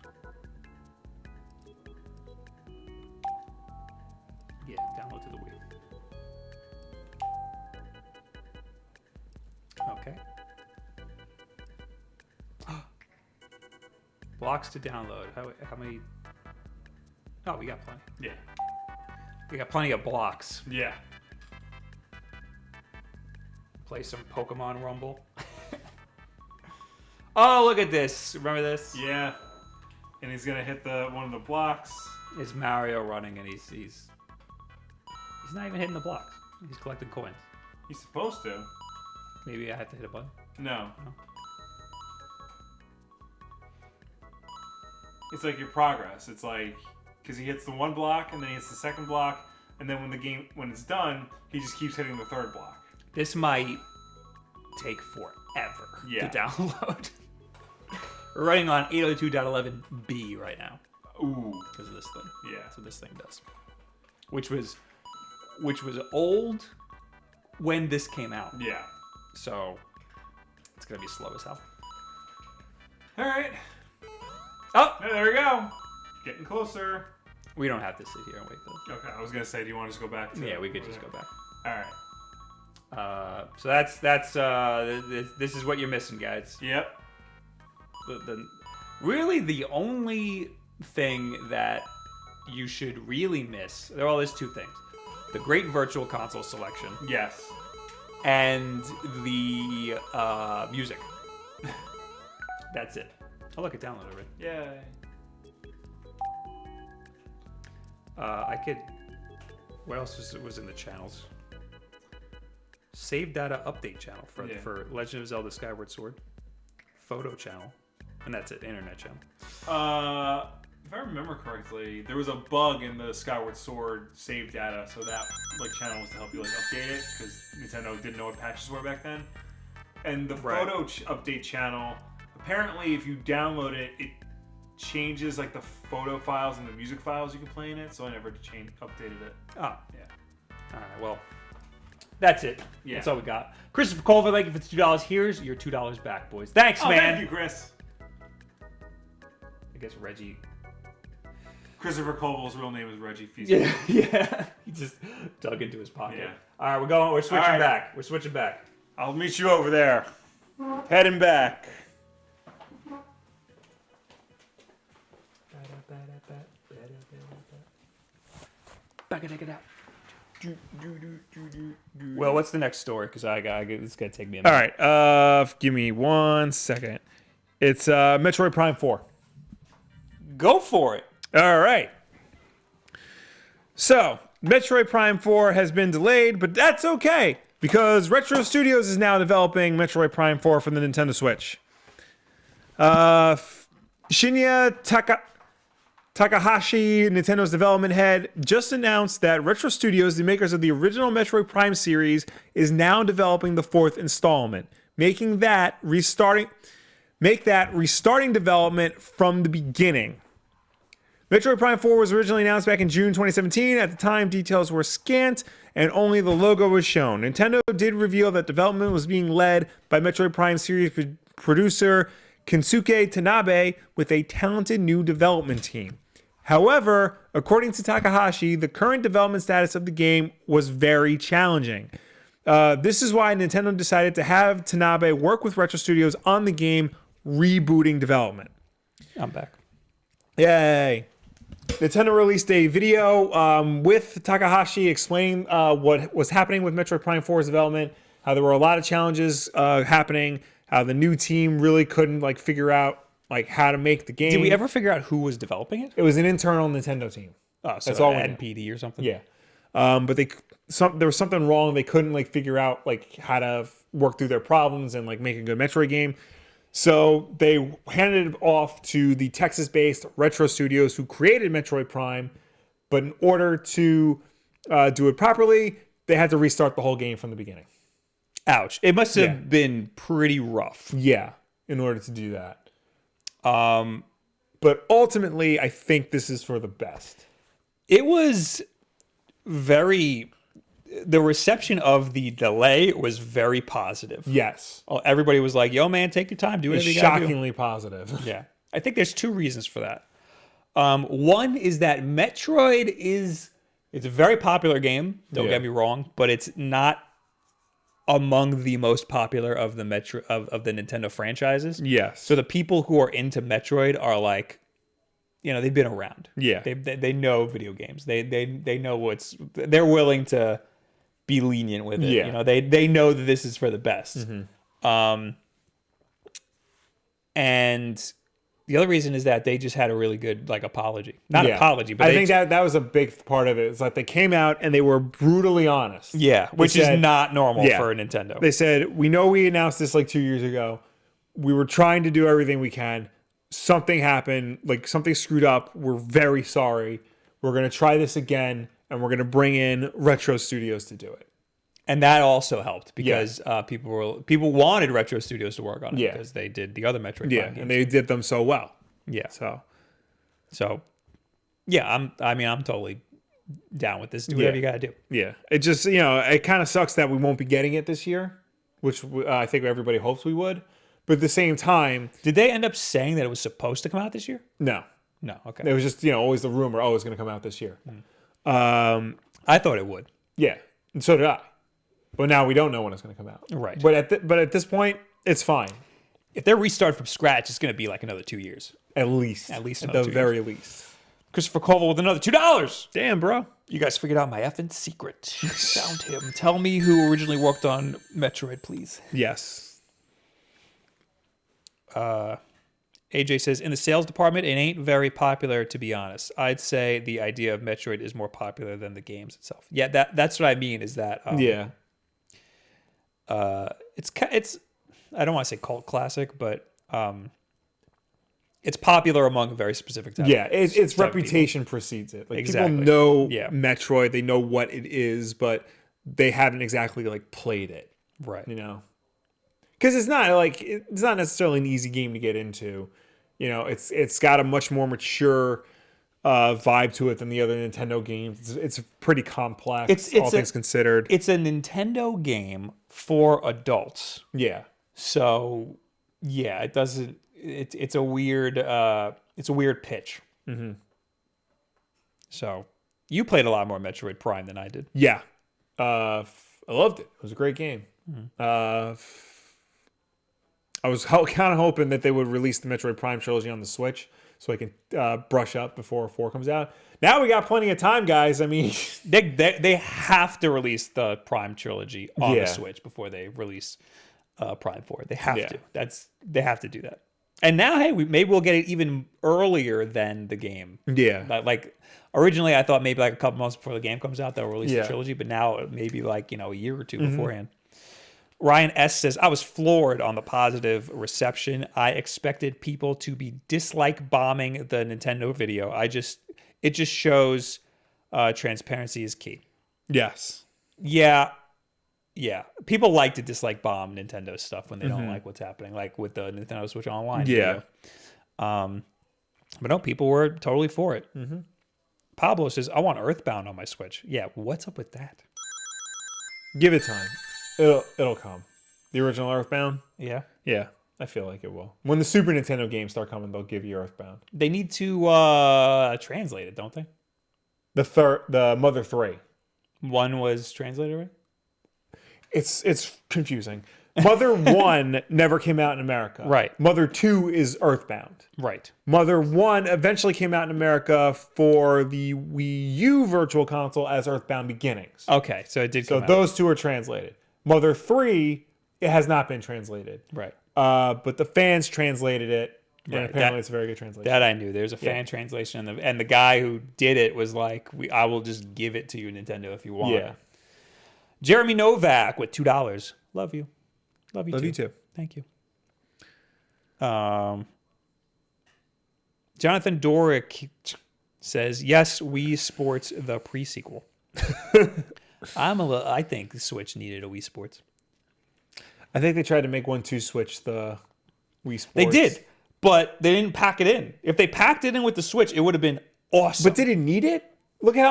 Yeah, download to the Wii. Okay. Blocks to download. How many? Oh, we got plenty. Yeah. We got plenty of blocks. Yeah. Play some Pokemon Rumble. Oh, look at this. Remember this? Yeah. And he's gonna hit one of the blocks. It's Mario running, and he's not even hitting the blocks. He's collecting coins. He's supposed to. Maybe I have to hit a button. No. No. It's like your progress. It's like because he hits the one block and then he hits the second block, and then when it's done, he just keeps hitting the third block. This might take forever to download. We're running on 802.11b right now. Ooh. because of this thing. Yeah. That's what this thing does. Which was old when this came out. Yeah. So it's gonna be slow as hell. All right. Oh, There we go. Getting closer. we don't have to sit here and wait for this. Okay, I was gonna say, do you want to just go back to? Yeah, we could just go back. All right. So that's this is what you're missing, guys. Yep. Really the only thing that you should really miss. Well, there's two things: the great virtual console selection Yes. and the music. That's it. Oh, look, it downloaded already. Yay. I could. What else was in the channels? Save data update channel for Legend of Zelda Skyward Sword. Photo channel, and that's it. Internet channel. If I remember correctly, there was a bug in the Skyward Sword save data, so that channel was to help you update it because Nintendo didn't know what patches were back then. And the photo update channel, apparently, if you download it, it changes the photo files and the music files you can play in it. So I never updated it. Oh, Yeah. all right. Well, that's it. Yeah. That's all we got. Christopher Colvin, thank you for the $2. Here's your $2 back, boys. Thanks, man. Thank you, Chris. I guess Reggie. Christopher Colville's real name is Reggie Fils. Yeah. He just dug into his pocket. Yeah. All right, we're switching All right. back. We're switching back. I'll meet you over there. Heading back. Well, what's the next story? Because it's gonna take me a minute. All right. Give me 1 second. It's Metroid Prime 4. Go for it. All right. So, Metroid Prime 4 has been delayed, but that's okay because Retro Studios is now developing Metroid Prime 4 for the Nintendo Switch. Shinya Takahashi, Nintendo's development head, just announced that Retro Studios, the makers of the original Metroid Prime series, is now developing the fourth installment, making that restarting development from the beginning. Metroid Prime 4 was originally announced back in June 2017. At the time, details were scant and only the logo was shown. Nintendo did reveal that development was being led by Metroid Prime series producer Kensuke Tanabe with a talented new development team. However, according to Takahashi, the current development status of the game was very challenging. This is why Nintendo decided to have Tanabe work with Retro Studios on the game, rebooting development. I'm back. Yay. Nintendo released a video with Takahashi explaining what was happening with Metroid Prime 4's development, how there were a lot of challenges happening, how the new team really couldn't figure out how to make the game. Did we ever figure out who was developing it? It was an internal Nintendo team. Oh, so that's all we know. NPD or something. Yeah. But there was something wrong. They couldn't figure out how to work through their problems and make a good Metroid game. So they handed it off to the Texas-based Retro Studios who created Metroid Prime. But in order to do it properly, they had to restart the whole game from the beginning. Ouch. It must have been pretty rough. Yeah, in order to do that. But ultimately, I think this is for the best. It was the reception of the delay was very positive. Yes. Everybody was like, yo, man, take your time. Do whatever you gotta do. Shockingly positive. Yeah. I think there's two reasons for that. One is that Metroid it's a very popular game. Don't get me wrong, but it's not among the most popular of the of the Nintendo franchises. Yes. So the people who are into Metroid are they've been around. Yeah. They know video games. They know they're willing to be lenient with it. Yeah. They know that this is for the best. Mm-hmm. And the other reason is that they just had a really good apology. Not apology, but I think that was a big part of it. It's they came out and they were brutally honest. Yeah, which is not normal for Nintendo. They said, we know we announced this 2 years ago. We were trying to do everything we can. Something happened, something screwed up. We're very sorry. We're going to try this again, and we're going to bring in Retro Studios to do it. And that also helped because people wanted Retro Studios to work on it because they did the other Metroid Prime games. And they did them so well. Yeah. So Yeah, I'm totally down with this. Do whatever you gotta do. Yeah. It just, it kind of sucks that we won't be getting it this year, which I think everybody hopes we would. But at the same time, Did they end up saying that it was supposed to come out this year? no. No. Okay. It was just, always the rumor, oh, it's going to come out this year. I thought it would. Yeah. And so did I. But now we don't know when it's going to come out. Right. But at this point, it's fine. If they're restarted from scratch, it's going to be like another 2 years. At least. At least At another the 2 very least. Christopher Colville with another $2. Damn, bro. You guys figured out my effing secret. Found him. Tell me who originally worked on Metroid, please. Yes. AJ says, in the sales department, it ain't very popular, to be honest. I'd say the idea of Metroid is more popular than the games itself. Yeah, that's what I mean is that... yeah. It's I don't want to say cult classic, but it's popular among a very specific type. Yeah, its type of reputation precedes it. Like Exactly. people know Yeah. Metroid, they know what it is, but they haven't exactly like played it. people. Right. Because it's not necessarily an easy game to get into. It's got a much more mature vibe to it than the other Nintendo games. It's pretty complex, all things considered. It's a Nintendo game for adults. Yeah. So yeah, it doesn't. It's a weird. It's a weird pitch. Mm-hmm. So you played a lot more Metroid Prime than I did. Yeah. I loved it. It was a great game. Mm-hmm. I was kind of hoping that they would release the Metroid Prime trilogy on the Switch so I can brush up before 4 comes out. Now we got plenty of time, guys. I mean, They have to release the Prime trilogy on Yeah. the Switch before they release Prime 4. They have Yeah. to. They have to do that. And now, hey, maybe we'll get it even earlier than the game. yeah. Like originally, I thought maybe like a couple months before the game comes out they'll release Yeah. the trilogy, but now maybe like a year or two beforehand. Ryan S says, I was floored on the positive reception. I expected people to be dislike bombing the Nintendo video. It just shows transparency is key. Yes. Yeah. People like to dislike bomb Nintendo stuff when they don't like what's happening, like with the Nintendo Switch Online Yeah. video. But no, people were totally for it. Pablo says, I want Earthbound on my Switch. Yeah, what's up with that? Give it time. It'll come. The original Earthbound? Yeah. Yeah, I feel like it will. When the Super Nintendo games start coming, they'll give you Earthbound. They need to translate it, don't they? The Mother 3. One was translated, right? It's confusing. Mother 1 never came out in America. Right. Mother 2 is Earthbound. Right. Mother 1 eventually came out in America for the Wii U Virtual Console as Earthbound Beginnings. Okay, so it did So come out. those two are translated. Mother 3, it has not been translated. Right. But the fans translated it, and Right. apparently it's a very good translation. That I knew. There's a fan translation, and the guy who did it was like, I will just give it to you, Nintendo, if you want. Yeah. Jeremy Novak with $2. Love you. Love you Love too. you too. Thank you. Jonathan Dorick says, yes, Wii Sports, the pre-sequel. I think the Switch needed a Wii Sports. I think they tried to make 1-2 Switch the Wii Sports. They did, but they didn't pack it in. If they packed it in with the Switch, it would have been awesome. But did it need it? Look at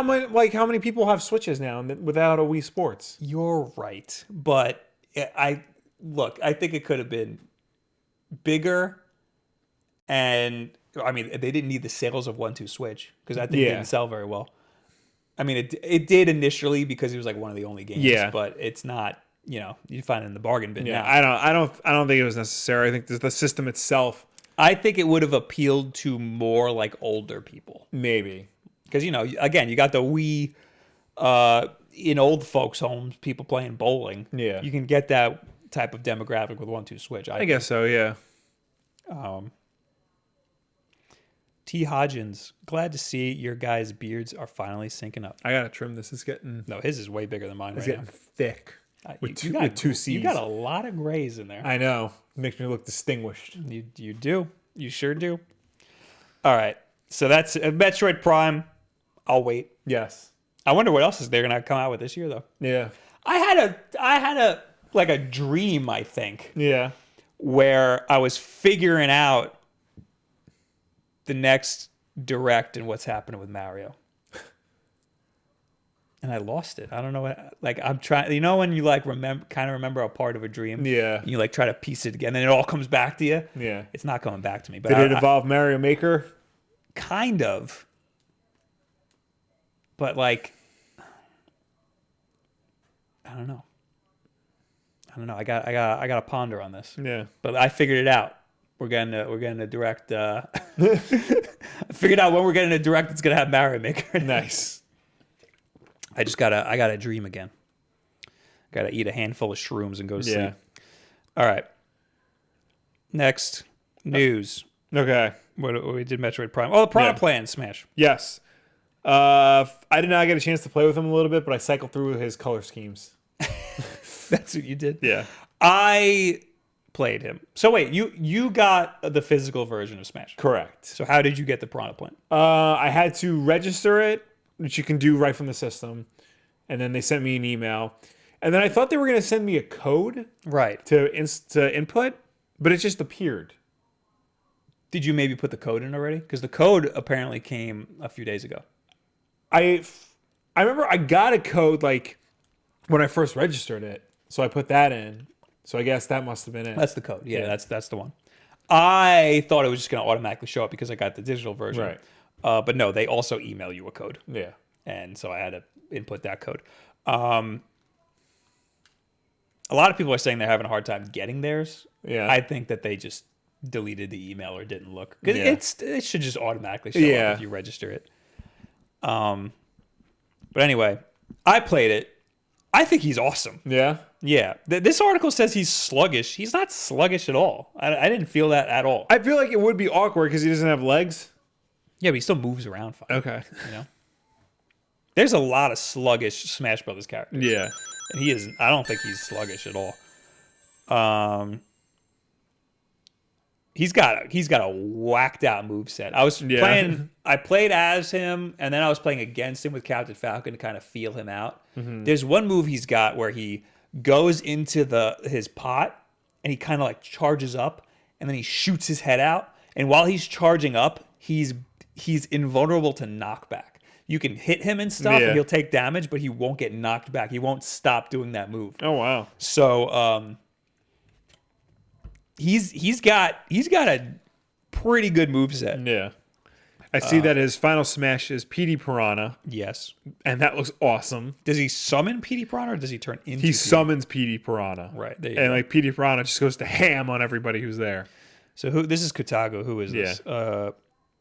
how many people have Switches now without a Wii Sports. You're right, but I think it could have been bigger, and I mean they didn't need the sales of 1-2 Switch because I think it didn't sell very well. I mean it did initially because it was like one of the only games, but it's not. You find it in the bargain bin now. I don't think it was necessary. I think the system itself. I think it would have appealed to more like older people. Maybe. Because, again, you got the Wii in old folks' homes, people playing bowling. Yeah. You can get that type of demographic with 1-2 Switch. I guess so, yeah. T. Hodgins, glad to see your guys' beards are finally syncing up. I got to trim this. It's getting No, his is way bigger than mine right getting now. thick. With two C's. You got a lot of grays in there. I know. Makes me look distinguished. You do. You sure do. All right. So that's Metroid Prime. I'll wait. Yes. I wonder what else is they're gonna come out with this year though. Yeah. I had a like a dream, I think, Yeah. where I was figuring out the next Direct and what's happening with Mario. And I lost it. I don't know what, like, I'm trying, you know, when you like remember a part of a dream? Yeah. And you like try to piece it again, and it all comes back to you? Yeah. It's not coming back to me. But Did it involve Mario Maker? Kind of. But like, I don't know. I gotta ponder on this. Yeah. But I figured it out. We're getting a direct. I figured out when we're getting a direct. It's gonna have Mario Maker. Nice. I gotta dream again. Gotta eat a handful of shrooms and go to sleep. All right. Next news. Okay. What we did Metroid Prime. Oh, the Piranha Plant Smash. Yes. I did not get a chance to play with him a little bit, but I cycled through his color schemes. That's what you did? Yeah. I played him. So wait, you got the physical version of Smash. Correct. So how did you get the Piranha Plant? I had to register it, which you can do right from the system. And then they sent me an email. And then I thought they were going to send me a code Right. to input, but it just appeared. Did you maybe put the code in already? Because the code apparently came a few days ago. I remember I got a code like when I first registered it. So I put that in. So I guess that must have been it. That's the code. Yeah. That's the one. I thought it was just going to automatically show up because I got the digital version. Right. But no, they also email you a code. Yeah. And so I had to input that code. A lot of people are saying they're having a hard time getting theirs. Yeah. I think that they just deleted the email or didn't look. 'Cause Yeah. it should just automatically show up if you register it. But anyway, I played it. I think he's awesome. Yeah. Yeah. This article says he's sluggish. He's not sluggish at all. I didn't feel that at all. I feel like it would be awkward because he doesn't have legs. Yeah, but he still moves around fine. Okay. You know? There's a lot of sluggish Smash Brothers characters. Yeah. And he isn't. I don't think he's sluggish at all. He's got a whacked out moveset. I played as him, and then I was playing against him with Captain Falcon to kind of feel him out. Mm-hmm. There's one move he's got where he goes into his pot and he kind of like charges up, and then he shoots his head out. And while he's charging up, he's invulnerable to knockback. You can hit him and stuff, and he'll take damage, but he won't get knocked back. He won't stop doing that move. Oh wow! So he's got a pretty good moveset. Yeah, I see that his final smash is PD Piranha. Yes, and that looks awesome. Does he summon PD Piranha, or does he turn into? He summons PD Piranha. Right, there you and go. like PD Piranha just goes to ham on everybody who's there. So this is Kotago. Who is this?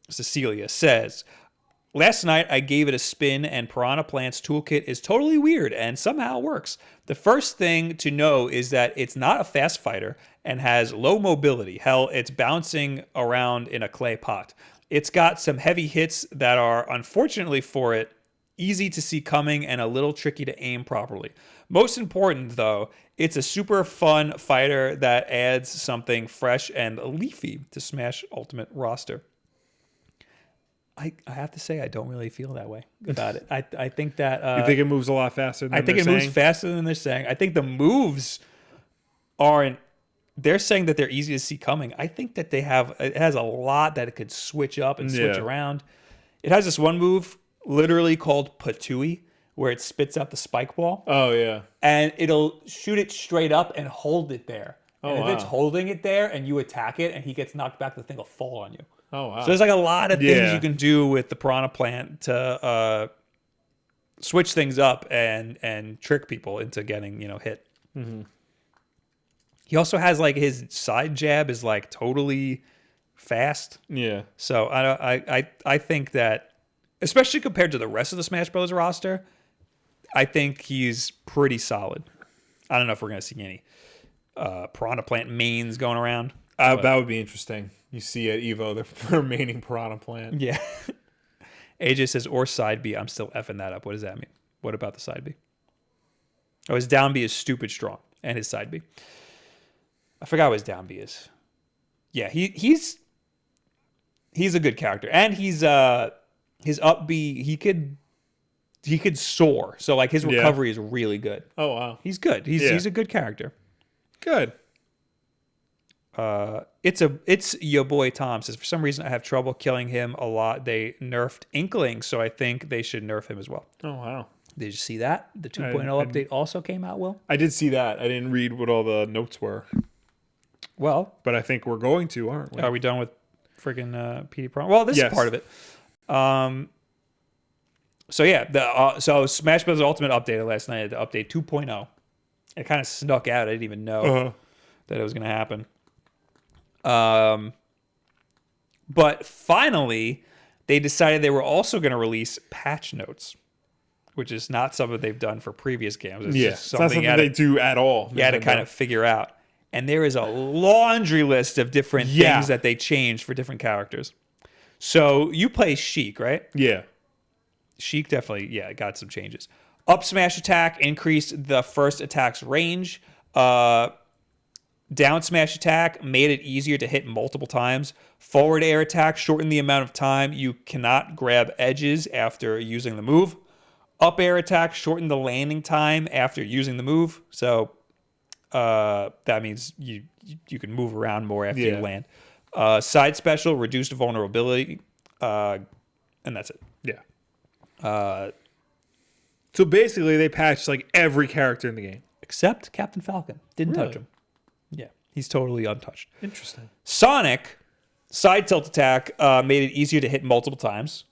Cecilia says, last night I gave it a spin, and Piranha Plant's toolkit is totally weird and somehow works. The first thing to know is that it's not a fast fighter and has low mobility. Hell, it's bouncing around in a clay pot. It's got some heavy hits that are, unfortunately for it, easy to see coming and a little tricky to aim properly. Most important, though, it's a super fun fighter that adds something fresh and leafy to Smash Ultimate roster. I have to say I don't really feel that way about it. I think that you think it moves a lot faster than I think it moves faster than they're saying. I think the moves aren't. They're saying that they're easy to see coming. I think that it has a lot that it could switch up and switch around. It has this one move literally called Patui, where it spits out the spike ball. Oh yeah. And it'll shoot it straight up and hold it there. Oh, and if it's holding it there and you attack it and he gets knocked back, the thing will fall on you. Oh wow. So there's like a lot of things you can do with the Piranha Plant to switch things up and trick people into getting, hit. Mm-hmm. He also has like his side jab is like totally fast. Yeah. So I think that, especially compared to the rest of the Smash Bros. Roster, I think he's pretty solid. I don't know if we're gonna see any Piranha Plant mains going around. That would be interesting. You see at Evo the remaining Piranha Plant. Yeah. AJ says, or side B. I'm still effing that up. What does that mean? What about the side B? Oh, his down B is stupid strong, and his side B. I forgot what his down B is. Yeah, he's a good character, and he's his up B. He could soar. So like his recovery is really good. Oh wow, he's good. He's a good character. Good. It's your boy Tom says, for some reason I have trouble killing him a lot. They nerfed Inkling, so I think they should nerf him as well. Oh, wow. Did you see that? The 2.0 update also came out, Will? I did see that. I didn't read what all the notes were. Well, but I think we're going to, aren't we? Are we done with freaking PD Pro? Well, this is part of it. So yeah, so Smash Bros. Ultimate updated last night. The update 2.0. It kind of snuck out. I didn't even know that it was going to happen. But finally, they decided they were also going to release patch notes, which is not something they've done for previous games. It's just it's not something they do at all. You had to kind of figure out. And there is a laundry list of different things that they changed for different characters. So you play Sheik, right? Yeah. Sheik definitely, got some changes. Up smash attack increased the first attack's range. Down smash attack made it easier to hit multiple times. Forward air attack shortened the amount of time you cannot grab edges after using the move. Up air attack shortened the landing time after using the move. So that means you can move around more after you land. Side special reduced vulnerability, and that's it. Yeah. So basically, they patched like every character in the game except Captain Falcon. Didn't touch him. Yeah, he's totally untouched. Interesting. Sonic side tilt attack made it easier to hit multiple times.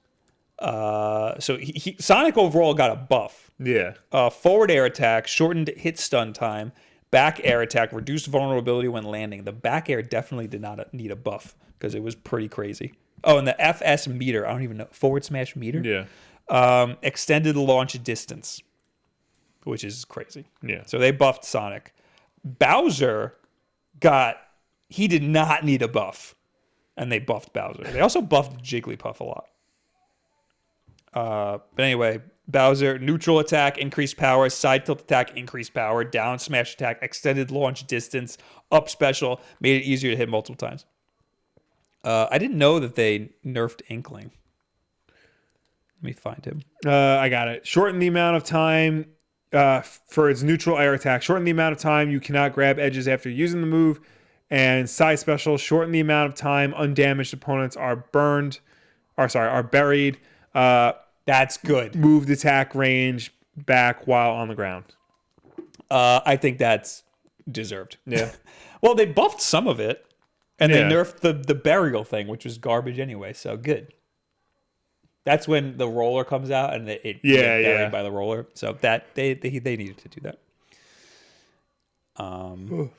So Sonic overall got a buff. Yeah. Forward air attack shortened hit stun time. Back air attack reduced vulnerability when landing. The back air definitely did not need a buff because it was pretty crazy. Oh, and the FS meter, I don't even know, forward smash meter? Yeah. Extended launch distance, which is crazy. Yeah. So they buffed Sonic. Bowser he did not need a buff, and they buffed Bowser. They also buffed Jigglypuff a lot. But anyway, Bowser, neutral attack, increased power, side tilt attack, increased power, down smash attack, extended launch distance, up special, made it easier to hit multiple times. I didn't know that they nerfed Inkling. Let me find him. I got it. Shorten the amount of time for its neutral air attack. Shorten the amount of time you cannot grab edges after using the move. And side special, shorten the amount of time undamaged opponents are buried. That's good. Moved attack range back while on the ground. I think that's deserved. Yeah. Well, they buffed some of it, and they nerfed the burial thing, which was garbage anyway. So good. That's when the roller comes out and it gets buried by the roller. So that they needed to do that. All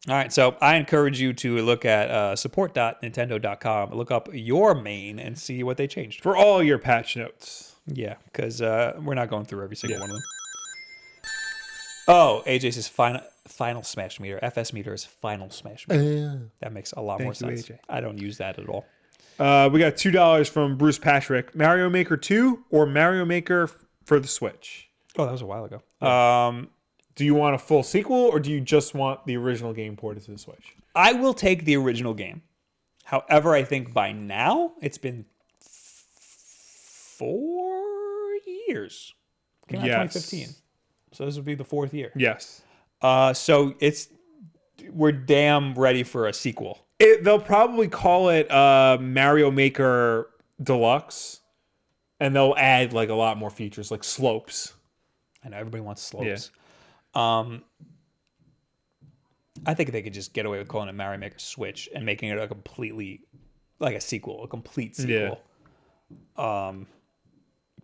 right, so I encourage you to look at support.nintendo.com, look up your main, and see what they changed. For all your patch notes. Yeah, because we're not going through every single one of them. Oh, AJ says final smash meter. FS meter is final smash meter. That makes a lot more sense. AJ. I don't use that at all. We got $2 from Bruce Patrick. Mario Maker 2 or Mario Maker for the Switch? Oh, that was a while ago. Yeah. Do you want a full sequel, or do you just want the original game ported to the Switch? I will take the original game. However, I think by now it's been 4 years. Came out 2015. So this would be the 4th year. Yes. So we're damn ready for a sequel. They'll probably call it Mario Maker Deluxe, and they'll add like a lot more features, like slopes. I know everybody wants slopes. Yeah. I think they could just get away with calling it Mario Maker Switch and making it a complete sequel. Yeah.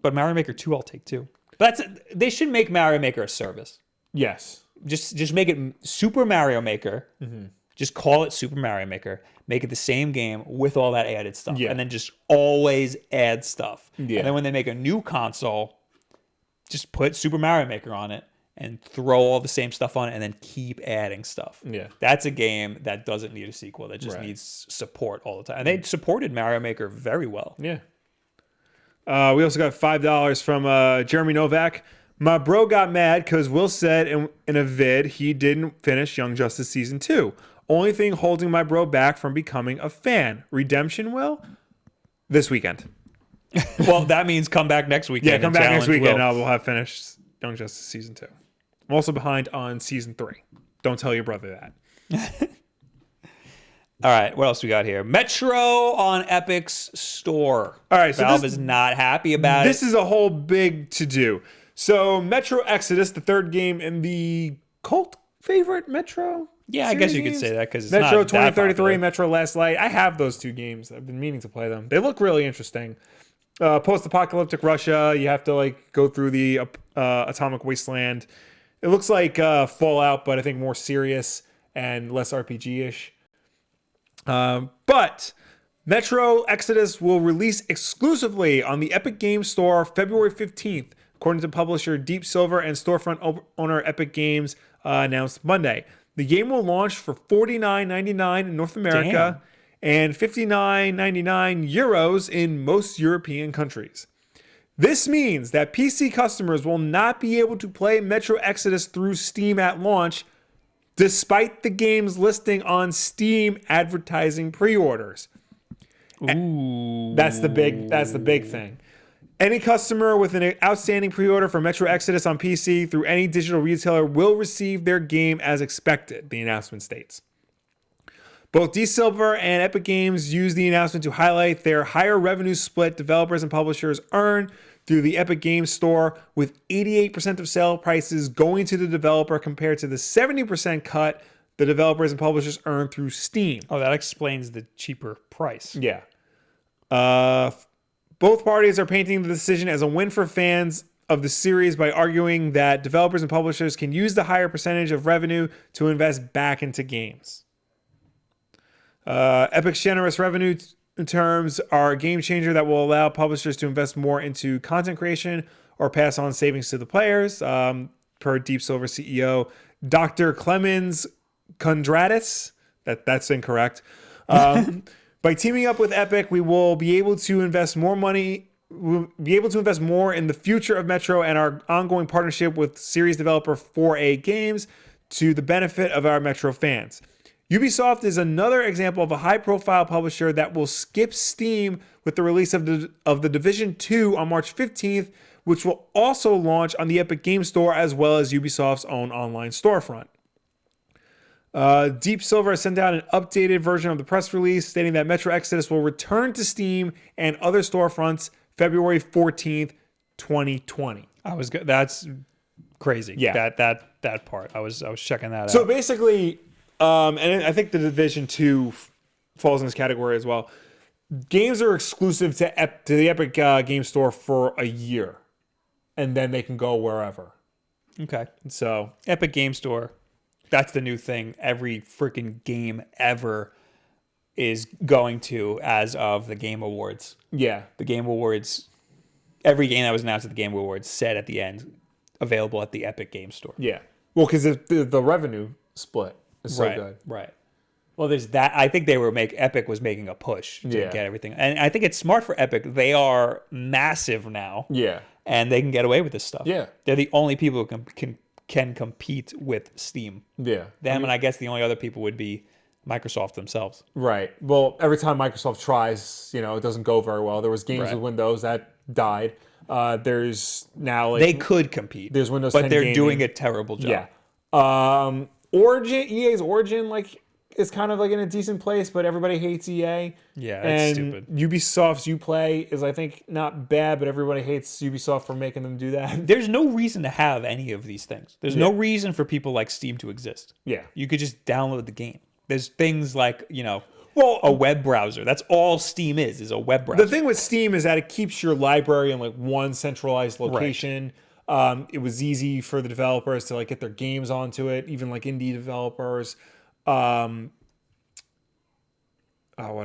But Mario Maker 2 I'll take too. But they should make Mario Maker a service. Yes. Just make it Super Mario Maker. Mm-hmm. Just call it Super Mario Maker. Make it the same game with all that added stuff. Yeah. And then just always add stuff. Yeah. And then when they make a new console, just put Super Mario Maker on it and throw all the same stuff on it and then keep adding stuff. Yeah. That's a game that doesn't need a sequel. That just needs support all the time. And they supported Mario Maker very well. Yeah. We also got $5 from Jeremy Novak. My bro got mad because Will said in a vid he didn't finish Young Justice Season 2. Only thing holding my bro back from becoming a fan. Redemption, Will? This weekend. Well, that means come back next weekend. Yeah, come back next weekend. We'll have finished Young Justice Season 2. I'm also behind on Season 3. Don't tell your brother that. All right, what else we got here? Metro on Epic's store. All right, so Valve is not happy about this it. is a whole big to-do. So Metro Exodus, the third game in the cult favorite Metro. Yeah, I guess you could series? say that because it's Metro not that 2033, popular. Metro Last Light. I have those two games. I've been meaning to play them. They look really interesting. Post-apocalyptic Russia. You have to like go through the atomic wasteland. It looks like Fallout, but I think more serious and less RPG-ish. But Metro Exodus will release exclusively on the Epic Games Store February 15th, according to publisher Deep Silver and storefront owner Epic Games announced Monday. The game will launch for $49.99 in North America and €59.99 euros in most European countries. This means that PC customers will not be able to play Metro Exodus through Steam at launch, despite the game's listing on Steam advertising pre-orders. Ooh. That's the big thing. Any customer with an outstanding pre-order for Metro Exodus on PC through any digital retailer will receive their game as expected, the announcement states. Both D Silver and Epic Games use the announcement to highlight their higher revenue split developers and publishers earn through the Epic Games Store, with 88% of sale prices going to the developer compared to the 70% cut the developers and publishers earn through Steam. Oh, that explains the cheaper price. Yeah. Both parties are painting the decision as a win for fans of the series by arguing that developers and publishers can use the higher percentage of revenue to invest back into games. Epic's generous revenue terms are a game changer that will allow publishers to invest more into content creation or pass on savings to the players, per Deep Silver CEO Dr. Clemens Kondratis. That's incorrect. By teaming up with Epic, we will be able to invest more money. We'll be able to invest more in the future of Metro and our ongoing partnership with series developer 4A Games to the benefit of our Metro fans. Ubisoft is another example of a high-profile publisher that will skip Steam with the release of the Division 2 on March 15th, which will also launch on the Epic Games Store as well as Ubisoft's own online storefront. Deep Silver sent out an updated version of the press release stating that Metro Exodus will return to Steam and other storefronts February 14th, 2020. That's crazy. Yeah. That part. I was checking that out. So basically, and I think the Division 2 falls in this category as well. Games are exclusive to the Epic Game Store for a year, and then they can go wherever. Okay. So Epic Game Store. That's the new thing. Every freaking game ever is going to as of the Game Awards. yeah, The Game Awards, every game that was announced at the Game Awards said at the end, available at the Epic Game Store. yeah. Well, because the revenue split is so good. Right. Well, there's that. I think Epic was making a push to Yeah. get everything. And I think it's smart for Epic. They are massive now. Yeah, And they can get away with this stuff. Yeah. They're the only people who can compete with Steam. yeah. Them, and I guess the only other people would be Microsoft themselves. Right. Well, every time Microsoft tries, it doesn't go very well. There was games Right. with Windows that died. There's now like They could compete. there's Windows but 10 they're gaming. doing a terrible job. Yeah. EA's Origin is kind of like in a decent place, but everybody hates EA. Yeah, and it's stupid. Ubisoft's Uplay is, I think, not bad, but everybody hates Ubisoft for making them do that. There's no reason to have any of these things. There's no reason for people like Steam to exist. Yeah. You could just download the game. There's things like, Well, a web browser. That's all Steam is a web browser. the thing with Steam is that it keeps your library in like one centralized location. It was easy for the developers to like get their games onto it, even like indie developers. What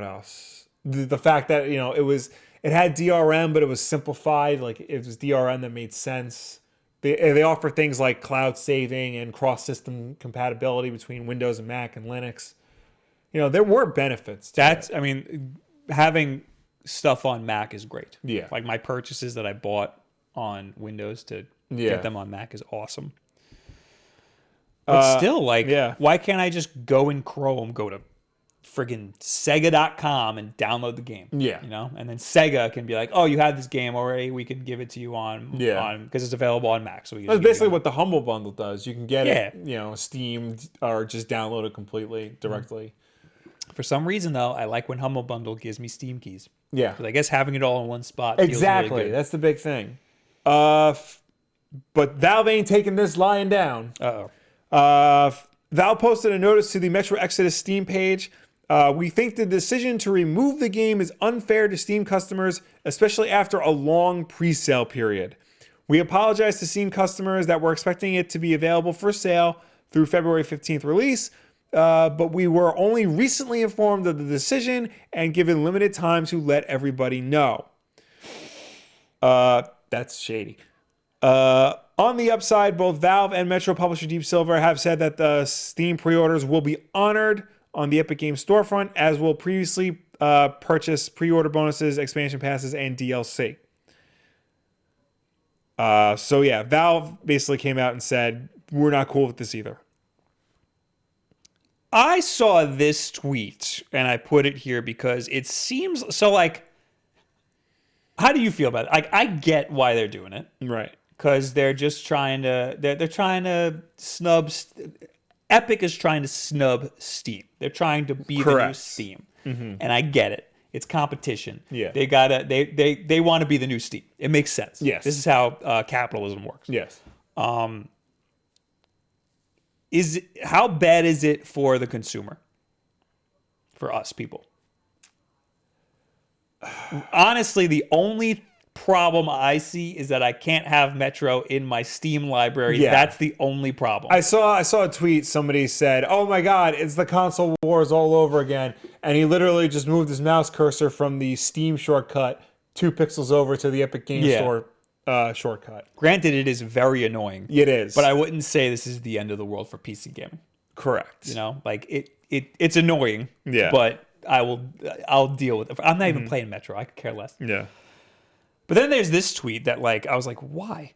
else? The fact that it had DRM, but it was simplified. Like it was DRM that made sense. They offer things like cloud saving and cross-system compatibility between Windows and Mac and Linux. There were benefits to it. Having stuff on Mac is great. Yeah. Like my purchases that I bought on Windows to Yeah. get them on Mac is awesome. But still, yeah. why can't I just go in Chrome, go to friggin' Sega.com and download the game. Yeah. You know? And then Sega can be like, oh, you have this game already. We can give it to you on because it's available on Mac. So that's basically what the Humble Bundle does. You can get it, Steam or just download it completely directly. For some reason, though, I like when Humble Bundle gives me Steam keys. Yeah. Because I guess having it all in one spot feels exactly. really good. That's the big thing. But Valve ain't taking this lying down. Valve posted a notice to the Metro Exodus Steam page. We think the decision to remove the game is unfair to Steam customers, especially after a long pre-sale period. We apologize to Steam customers that were expecting it to be available for sale through February 15th release, but we were only recently informed of the decision and given limited time to let everybody know. That's shady. On the upside, both Valve and Metro publisher Deep Silver have said that the Steam pre-orders will be honored on the Epic Games storefront, as will previously purchase pre-order bonuses, expansion passes, and DLC. Valve basically came out and said, we're not cool with this either. I saw this tweet, and I put it here because it seems... So, like, how do you feel about it? Like, I get why they're doing it. Right. Because they're just trying to... They're trying to snub... Epic is trying to snub Steam. They're trying to be the new Steam. Mm-hmm. And I get it. It's competition. Yeah. They want to be the new Steam. It makes sense. Yes. This is how capitalism works. Yes. How bad is it for the consumer? For us people? Honestly, the only problem I see is that I can't have Metro in my Steam library. Yeah. That's the only problem. I saw a tweet. Somebody said, "Oh my God, it's the console wars all over again," and he literally just moved his mouse cursor from the Steam shortcut 2 pixels over to the Epic Games Store shortcut. Granted, it is very annoying. It is, but I wouldn't say this is the end of the world for PC gaming. Correct. You know, like it's annoying. Yeah. But I'll deal with it. I'm not even playing Metro. I could care less. Yeah. But then there's this tweet that, like, I was like, why?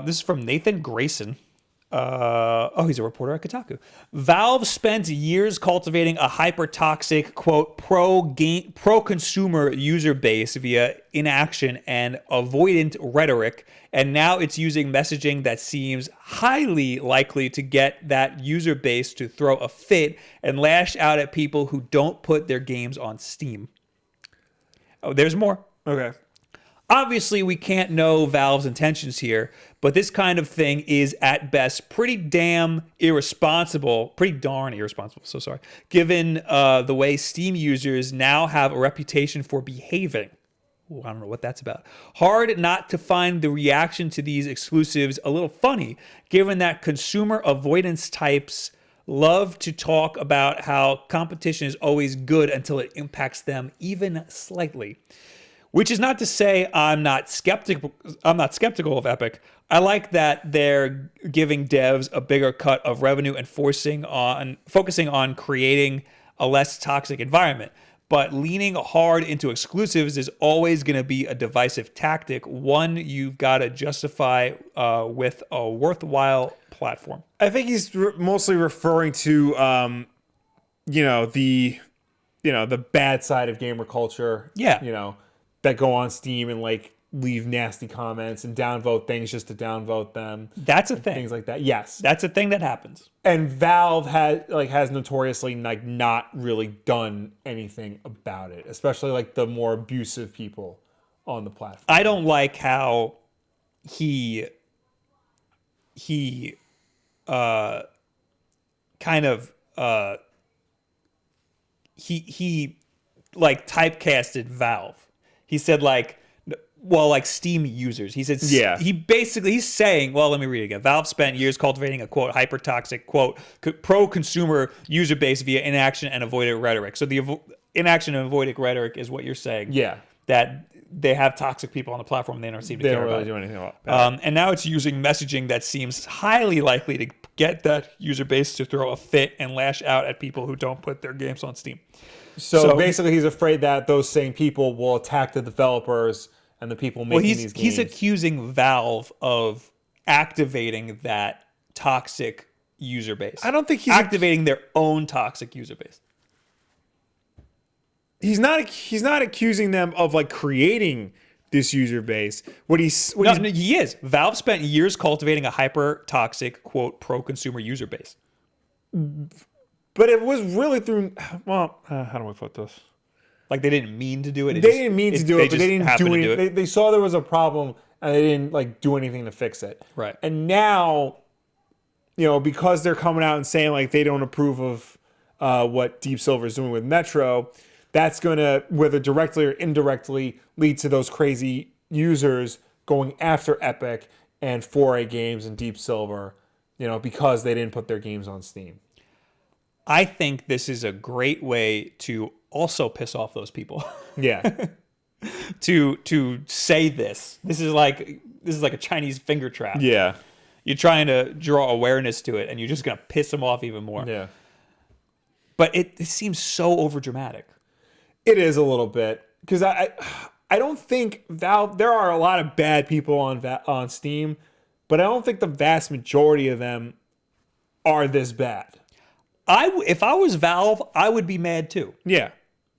This is from Nathan Grayson. He's a reporter at Kotaku. Valve spent years cultivating a hyper-toxic, quote, pro-consumer user base via inaction and avoidant rhetoric, and now it's using messaging that seems highly likely to get that user base to throw a fit and lash out at people who don't put their games on Steam. Oh, there's more. Okay. Obviously, we can't know Valve's intentions here, but this kind of thing is, at best, pretty darn irresponsible, given the way Steam users now have a reputation for behaving. Ooh, I don't know what that's about. Hard not to find the reaction to these exclusives a little funny, given that consumer avoidance types love to talk about how competition is always good until it impacts them even slightly. Which is not to say I'm not skeptical of Epic. I like that they're giving devs a bigger cut of revenue and focusing on creating a less toxic environment. But leaning hard into exclusives is always going to be a divisive tactic, one you've got to justify with a worthwhile platform. I think he's mostly referring to the bad side of gamer culture. Yeah. That go on Steam and like leave nasty comments and downvote things just to downvote them. That's a thing. Things like that. Yes. That's a thing that happens. And Valve has notoriously like not really done anything about it, especially like the more abusive people on the platform. I don't like how he typecasted Valve. He said Steam users. He said, he's saying, well, let me read it again. Valve spent years cultivating a, quote, hyper-toxic, quote, pro-consumer user base via inaction and avoidant rhetoric. So the inaction and avoidant rhetoric is what you're saying. Yeah. That they have toxic people on the platform and they don't seem to care about it. They don't really do anything about it. And now it's using messaging that seems highly likely to get that user base to throw a fit and lash out at people who don't put their games on Steam. So basically, he's afraid that those same people will attack the developers and the people making these games. He's accusing Valve of activating that toxic user base. I don't think he's activating their own toxic user base. he's not accusing them of like creating this user base. No, he is. Valve spent years cultivating a hyper toxic, quote, pro-consumer user base. But it was really through, well, how do I put this? Like they didn't mean to do it. They didn't mean to do it, but they didn't do it. anything. They saw there was a problem and they didn't like do anything to fix it. Right. And now, because they're coming out and saying like they don't approve of what Deep Silver is doing with Metro, that's going to, whether directly or indirectly, lead to those crazy users going after Epic and 4A Games and Deep Silver, because they didn't put their games on Steam. I think this is a great way to also piss off those people. Yeah. to say this. This is like a Chinese finger trap. Yeah. You're trying to draw awareness to it, and you're just going to piss them off even more. Yeah. But it seems so overdramatic. It is a little bit, because I don't think Valve. There are a lot of bad people on Steam, but I don't think the vast majority of them are this bad. If I was Valve, I would be mad too. Yeah.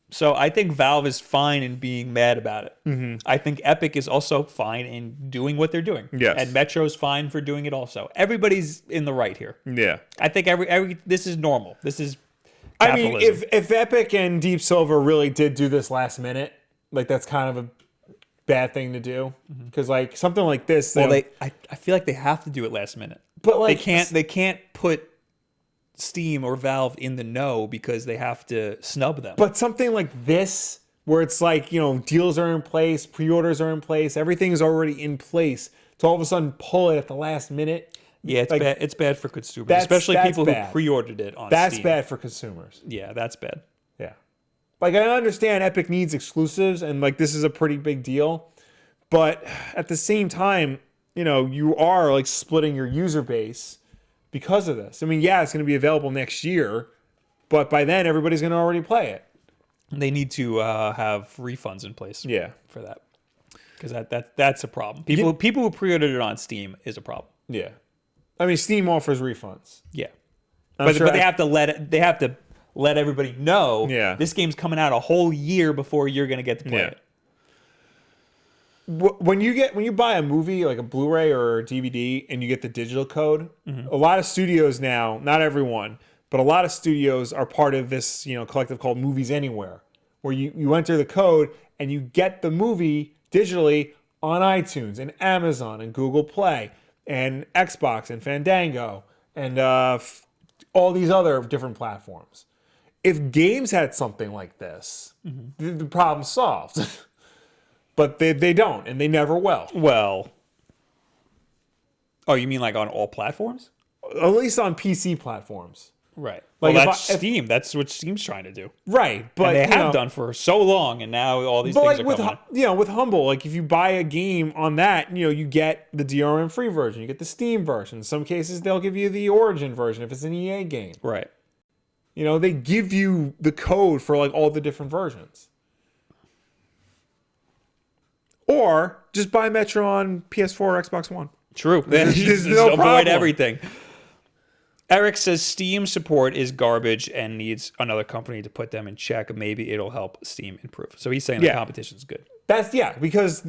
So I think Valve is fine in being mad about it. Mm-hmm. I think Epic is also fine in doing what they're doing. Yes. And Metro's fine for doing it also. Everybody's in the right here. Yeah. I think this is normal. This is capitalism. I mean, capitalism. if Epic and Deep Silver really did do this last minute, like that's kind of a bad thing to do, because like something like this. Well, I feel like they have to do it last minute. But like they can't put Steam or Valve in the know because they have to snub them. But something like this, where it's like, deals are in place, pre-orders are in place, everything is already in place, to all of a sudden pull it at the last minute. Yeah, it's bad. It's bad for consumers, especially people who pre-ordered it on Steam. That's bad for consumers. Yeah, that's bad. Yeah. Like, I understand Epic needs exclusives, and like this is a pretty big deal. But at the same time, you are like splitting your user base because of this. I mean, yeah, it's going to be available next year, but by then everybody's going to already play it. They need to have refunds in place. Yeah, for that, because that's a problem. People who pre-ordered it on Steam is a problem. Yeah, I mean, Steam offers refunds. Yeah, but they have to let everybody know. Yeah, this game's coming out a whole year before you're going to get to play it. When you buy a movie like a Blu-ray or a DVD and you get the digital code, a lot of studios now, not everyone, but a lot of studios are part of this collective called Movies Anywhere, where you enter the code and you get the movie digitally on iTunes and Amazon and Google Play and Xbox and Fandango and all these other different platforms. If games had something like this, the problem's solved. But they don't, and they never will. Well, oh, you mean like on all platforms? At least on PC platforms. Right. Like well, that's Steam. That's what Steam's trying to do. Right, but and they have done for so long, and now all these things are coming. With Humble, like if you buy a game on that, you get the DRM free version, you get the Steam version. In some cases, they'll give you the Origin version if it's an EA game. Right. They give you the code for like all the different versions. Or just buy Metro on PS4 or Xbox One. True. There's no problem. Avoid everything. Eric says Steam support is garbage and needs another company to put them in check. Maybe it'll help Steam improve. So he's saying the competition is good. Because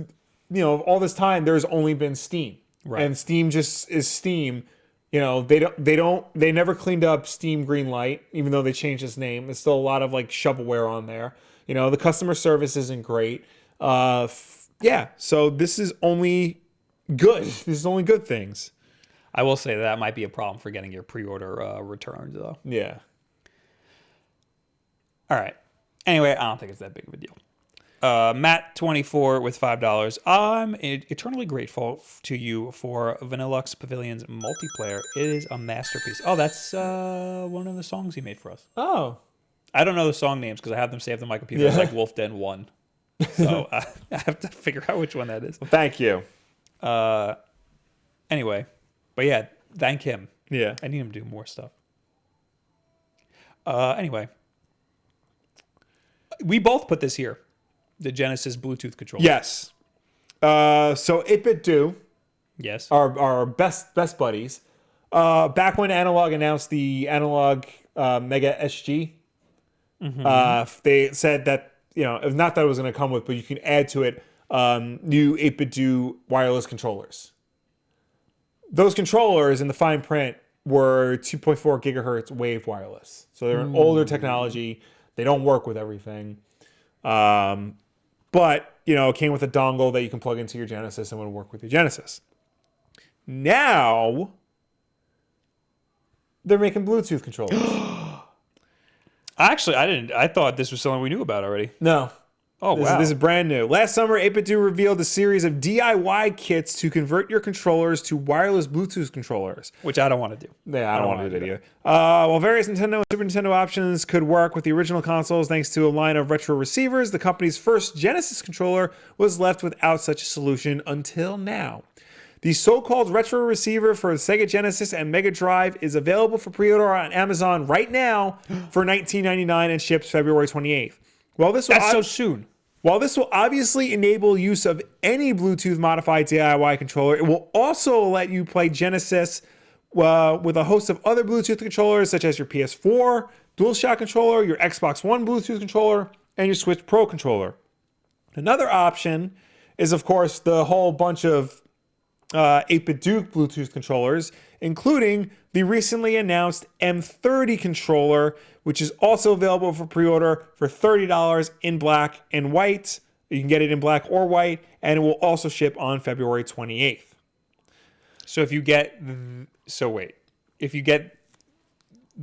all this time there's only been Steam, right? And Steam just is Steam. They never cleaned up Steam Greenlight, even though they changed its name. There's still a lot of like shovelware on there. The customer service isn't great. So this is only good. This is only good things. I will say that might be a problem for getting your pre-order returned, though. Yeah. All right. Anyway, I don't think it's that big of a deal. Matt24 with $5. I'm eternally grateful to you for Vanillux Pavilion's multiplayer. It is a masterpiece. Oh, that's one of the songs he made for us. Oh. I don't know the song names because I have them saved on my computer. It's like Wulff Den 1. So I have to figure out which one that is. Well, thank you. Anyway, but yeah, thank him. Yeah. I need him to do more stuff. Anyway, we both put this here. The Genesis Bluetooth controller. Yes. So 8-Bit Do. Yes. Our best buddies. Back when Analog announced the Analog Mega SG, they said that not that it was going to come with, but you can add to it new 8BitDo wireless controllers. Those controllers in the fine print were 2.4 gigahertz wave wireless. So they're an older technology. They don't work with everything. But, it came with a dongle that you can plug into your Genesis and would work with your Genesis. Now, they're making Bluetooth controllers. Actually, I thought this was something we knew about already. No. Oh, wow. This is brand new. Last summer, 8BitDo revealed a series of DIY kits to convert your controllers to wireless Bluetooth controllers. Which I don't want to do. Yeah, I don't want to do that either. While various Nintendo and Super Nintendo options could work with the original consoles thanks to a line of retro receivers, the company's first Genesis controller was left without such a solution until now. The so-called retro receiver for Sega Genesis and Mega Drive is available for pre-order on Amazon right now for $19.99 and ships February 28th. That's so soon. While this will obviously enable use of any Bluetooth modified DIY controller, it will also let you play Genesis with a host of other Bluetooth controllers, such as your PS4 DualShock controller, your Xbox One Bluetooth controller, and your Switch Pro controller. Another option is, of course, the whole bunch of 8BitDo Bluetooth controllers, including the recently announced M30 controller, which is also available for pre-order for $30 in black and white. You can get it in black or white, and it will also ship on February 28th. So if you get the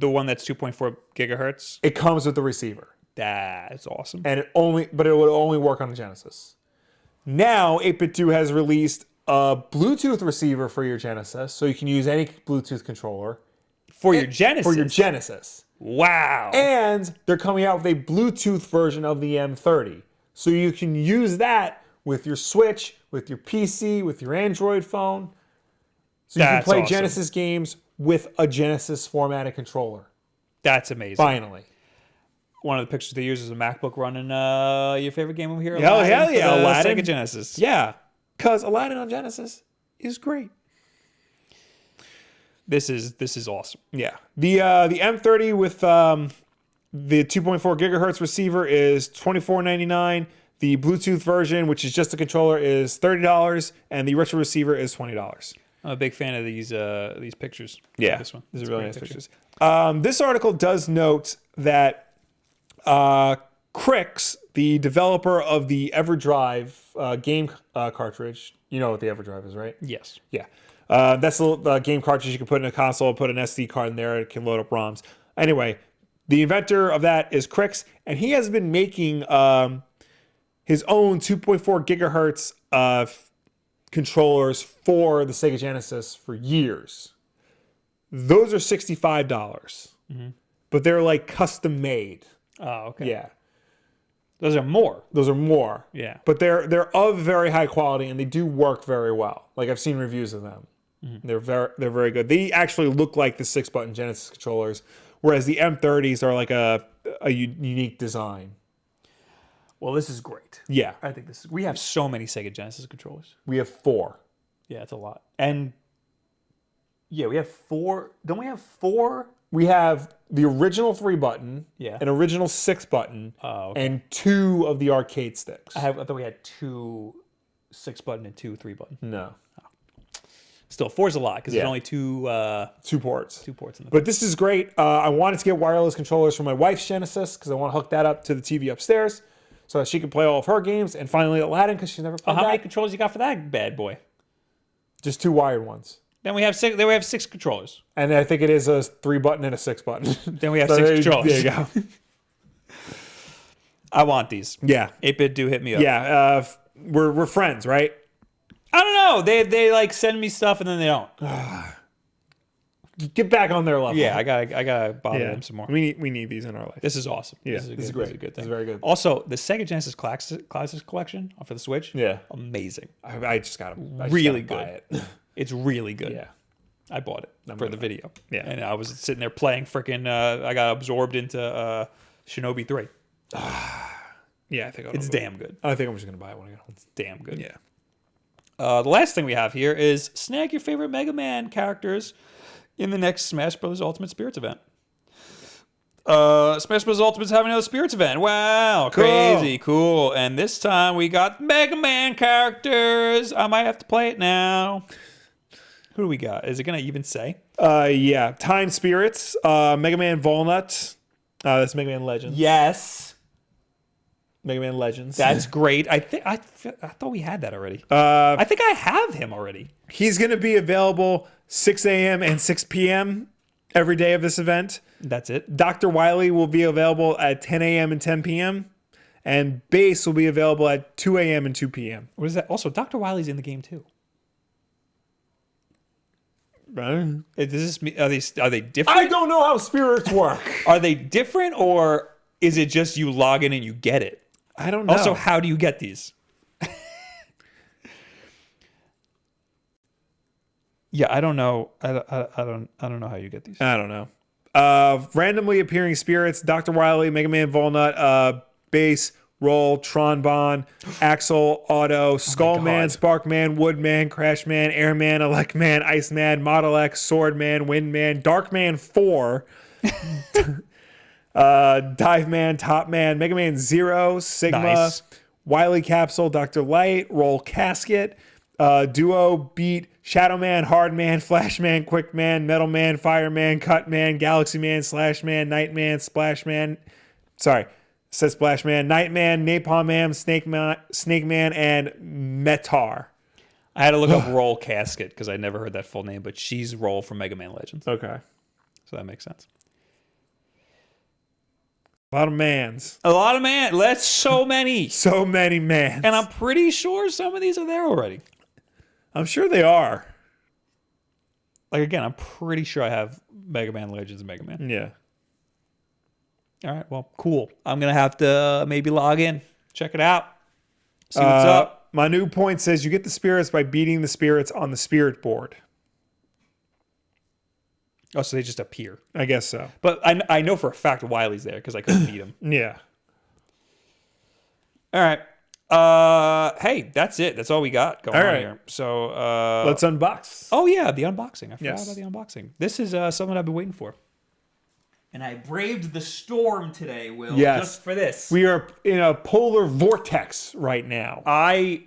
one that's 2.4 gigahertz, it comes with the receiver. That's awesome. And it would only work on the Genesis. Now, 8BitDo has released a Bluetooth receiver for your Genesis, so you can use any Bluetooth controller. For your Genesis? For your Genesis. Wow. And they're coming out with a Bluetooth version of the M30. So you can use that with your Switch, with your PC, with your Android phone. So you can play awesome. Genesis games with a Genesis formatted controller. That's amazing. Finally. One of the pictures they use is a MacBook running your favorite game over here. Hell yeah, Aladdin. Sega Genesis. Yeah, because Aladdin on Genesis is great. This is awesome. Yeah. The M30 with the 2.4 gigahertz receiver is $24.99. The Bluetooth version, which is just a controller, is $30, and the retro receiver is $20. I'm a big fan of these pictures. Yeah, This one. These are really nice pictures. This article does note that Crix, the developer of the EverDrive game cartridge, you know what the EverDrive is, right? Yes. Yeah. That's the game cartridge you can put in a console, put an SD card in there, it can load up ROMs. Anyway, the inventor of that is Crix, and he has been making his own 2.4 gigahertz controllers for the Sega Genesis for years. Those are $65, but they're like custom made. Oh, okay. Yeah. Those are more. Yeah. But they're of very high quality and they do work very well. Like I've seen reviews of them. They're very good. They actually look like the 6-button Genesis controllers, whereas the M30s are like a unique design. Well, this is great. Yeah. I think we have so many Sega Genesis controllers. We have 4. Yeah, it's a lot. And yeah, we have 4. Don't we have 4? We have the original 3-button, Yeah. an original 6-button, okay. and 2 of the arcade sticks. I thought we had 2 6-button and 2 3-button. No. Still, 4's a lot because Yeah. there's only 2 ports. 2 ports in the. But this is great. I wanted to get wireless controllers for my wife's Genesis because I want to hook that up to the TV upstairs so that she can play all of her games, and finally Aladdin because she's never played How that. many controllers you got for that bad boy? Just 2 wired ones. Then we have 6. Then we have 6 controllers. And I think it is a 3-button and a 6-button. Then we have 6 controllers. There you go. I want these. Yeah. 8BitDo hit me up. Yeah. We're friends, right? I don't know. They like send me stuff and then they don't. Get back on their level. Yeah, I gotta bother them some more. We need these in our life. This is awesome. Yeah, this is great. This is a good thing. This is very good. Also, the Sega Genesis Classics collection for the Switch. Yeah. Amazing. I just got to Really buy good. it. It's really good. Yeah. I bought it for the video. Yeah. And I was sitting there playing freaking. I got absorbed into Shinobi 3. Yeah, I think It's damn good. I think I'm just gonna buy it when I get home. It's damn good. Yeah. The last thing we have here is snag your favorite Mega Man characters in the next Smash Bros. Ultimate Spirits event. Smash Bros. Ultimate's having another Spirits event. Wow, crazy, cool. And this time we got Mega Man characters. I might have to play it now. Who do we got? Is it gonna even say? Yeah. Time Spirits, Mega Man Volnut. That's Mega Man Legends. Yes. Mega Man Legends. That's great. I thought we had that already. I think I have him already. He's going to be available 6 a.m. and 6 p.m. every day of this event. That's it. Dr. Wily will be available at 10 a.m. and 10 p.m. And Base will be available at 2 a.m. and 2 p.m. What is that? Also, Dr. Wily's in the game too. Is this, are they different? I don't know how spirits work. Are they different, or is it just you log in and you get it? I don't know. Also, how do you get these? Yeah, I don't know. I don't know how you get these. I don't know. Randomly appearing spirits: Dr. Wily, Mega Man Volnut, Base, Roll, Tronbon, Axel, Auto, Skullman, Sparkman, Woodman, Crashman, Airman, Electman, Iceman, Model X, Swordman, Windman, Darkman 4, Dive Man, Top Man, Mega Man Zero, Sigma, Nice. Wily Capsule, Dr. Light, Roll Casket, Duo, Beat, Shadow Man, Hard Man, Flash Man, Quick Man, Metal Man, Fireman, Cut Man, Galaxy Man, Slash Man, Night Man, Splash Man. Sorry, it says Splash Man, Nightman, Napalm Man, Snake Man, and Metar. I had to look up Roll Casket because I never heard that full name, but she's Roll from Mega Man Legends. Okay. So that makes sense. A lot of mans. A lot of man. That's so many. So many mans. And I'm pretty sure some of these are there already. I'm sure they are. Like, again, I'm pretty sure I have Mega Man Legends and Mega Man. Yeah. All right, well, cool. I'm going to have to maybe log in, check it out, see what's up. My new point says you get the spirits by beating the spirits on the spirit board. Oh, so they just appear. I guess so. But I know for a fact Wily's there because I couldn't beat him. Yeah. All right. Hey, that's it. That's all we got going on here. So let's unbox. Oh yeah, the unboxing. I forgot Yes. about the unboxing. This is something I've been waiting for. And I braved the storm today, Will, Yes. just for this. We are in a polar vortex right now. I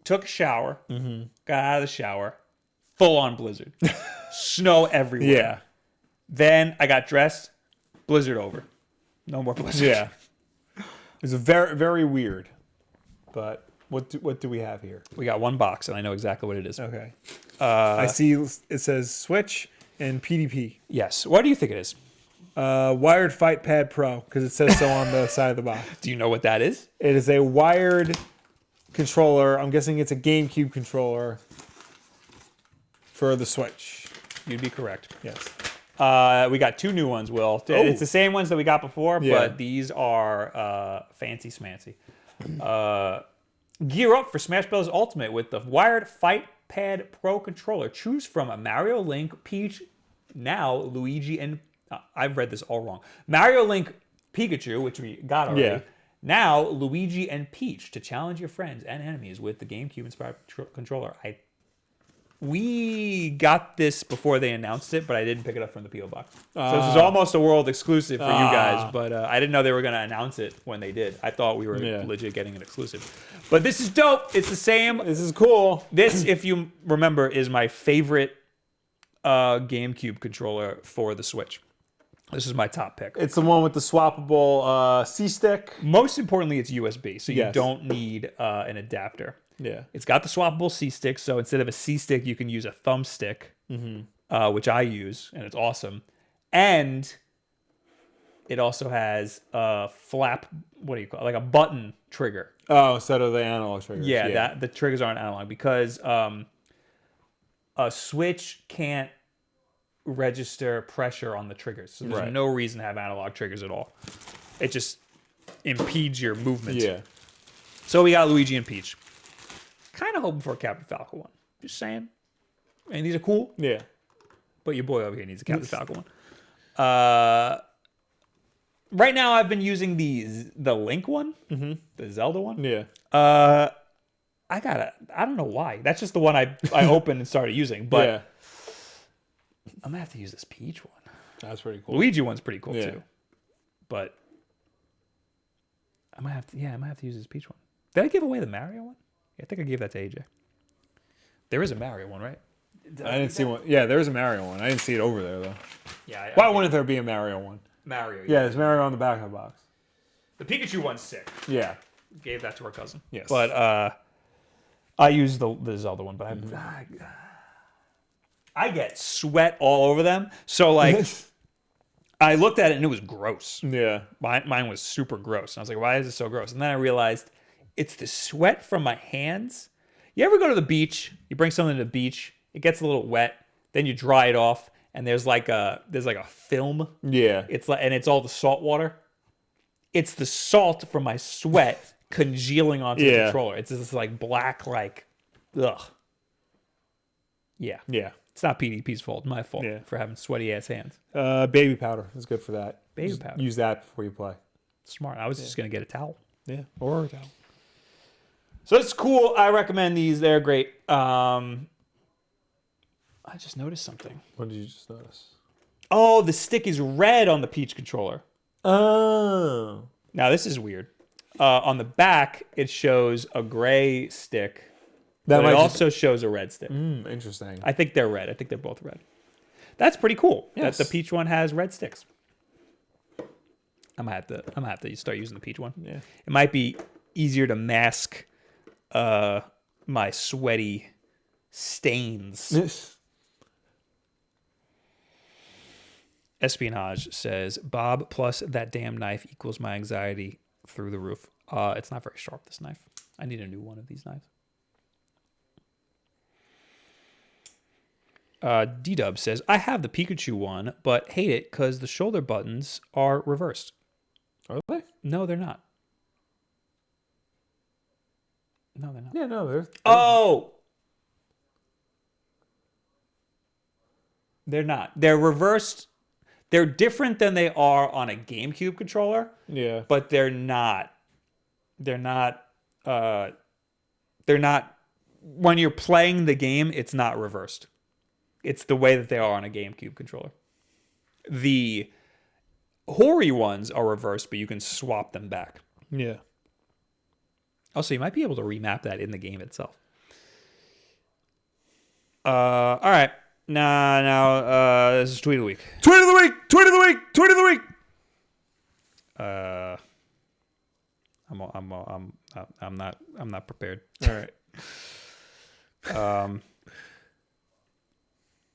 took a shower, got out of the shower, full on blizzard. Snow everywhere. Yeah. Then I got dressed, blizzard over. No more blizzard. Yeah. It's a very, very weird. But what do we have here? We got one box, and I know exactly what it is. Okay. I see it says Switch and PDP. Yes. What do you think it is? Wired Fight Pad Pro, because it says so on the side of the box. Do you know what that is? It is a wired controller. I'm guessing it's a GameCube controller for the Switch. You'd be correct. Yes. We got two new ones, Will. It's the same ones that we got before, Yeah. but these are fancy smancy. Gear up for Smash Bros. Ultimate with the Wired Fight Pad Pro controller. Choose from a Mario, Link, Peach, now Luigi, and I've read this all wrong. Mario, Link, Pikachu, which we got already. Yeah. Now Luigi and Peach to challenge your friends and enemies with the GameCube-inspired controller. We got this before they announced it, but I didn't pick it up from the P.O. box. So this is almost a world exclusive for you guys, but I didn't know they were going to announce it when they did. I thought we were legit getting an exclusive. But this is dope. It's the same. This is cool. This, if you remember, is my favorite GameCube controller for the Switch. This is my top pick. It's the one with the swappable C-stick. Most importantly, it's USB, so you Yes. don't need an adapter. Yeah. It's got the swappable C-stick, so instead of a C-stick, you can use a thumbstick, which I use, and it's awesome. And it also has a flap, what do you call it? Like a button trigger. Oh, instead of the analog triggers. Yeah, that the triggers aren't analog because a Switch can't register pressure on the triggers. So there's no reason to have analog triggers at all. It just impedes your movement. Yeah. So we got Luigi and Peach. Kind of hoping for a Captain Falcon one. Just saying. And these are cool, Yeah. but your boy over here needs a Captain Falcon one. Right now, I've been using the Link one, the Zelda one. Yeah. I don't know why. That's just the one I opened and started using, but yeah. I'm gonna have to use this Peach one. That's pretty cool. Luigi one's pretty cool Yeah. too. But I might have to use this Peach one. Did I give away the Mario one? Yeah, I think I gave that to AJ. There is a Mario one, right? I didn't see one. Yeah, there's a Mario one. I didn't see it over there though. Yeah. Why wouldn't there be a Mario one? Mario? Yeah, there's Mario on the back of the box. The Pikachu one's sick. Yeah. Gave that to her cousin. Yes. But I use the Zelda one, but I get sweat all over them. So like I looked at it and it was gross. Yeah. Mine was super gross. And I was like, why is it so gross? And then I realized it's the sweat from my hands. You ever go to the beach, you bring something to the beach, it gets a little wet, then you dry it off, and there's like a film. Yeah. It's all the salt water. It's the salt from my sweat congealing onto the controller. It's this like black, like, ugh. Yeah. Yeah. It's not PDP's fault. My fault for having sweaty ass hands. Baby powder is good for that. Baby powder. Use that before you play. Smart. I was just gonna get a towel. Yeah. Or a towel. So it's cool. I recommend these. They're great. I just noticed something. What did you just notice? Oh, the stick is red on the Peach controller. Oh. Now this is weird. On the back, it shows a gray stick. But it also shows a red stick. Interesting. I think they're red. I think they're both red. That's pretty cool. Yes. That the Peach one has red sticks. I'm gonna have to start using the Peach one. Yeah. It might be easier to mask my sweaty stains. Espionage says Bob plus that damn knife equals my anxiety through the roof. It's not very sharp, this knife. I need a new one of these knives. D-Dub says, I have the Pikachu one, but hate it because the shoulder buttons are reversed. Are they? No, they're not. No, they're not. Yeah, no, they're Oh! They're not. They're reversed. They're different than they are on a GameCube controller. Yeah. But they're not. They're not. When you're playing the game, it's not reversed. It's the way that they are on a GameCube controller. The Hori ones are reversed, but you can swap them back. Yeah. Also, you might be able to remap that in the game itself. All right. Now, this is Tweet of the Week. Tweet of the week! Tweet of the week! Tweet of the week! I'm not prepared. All right.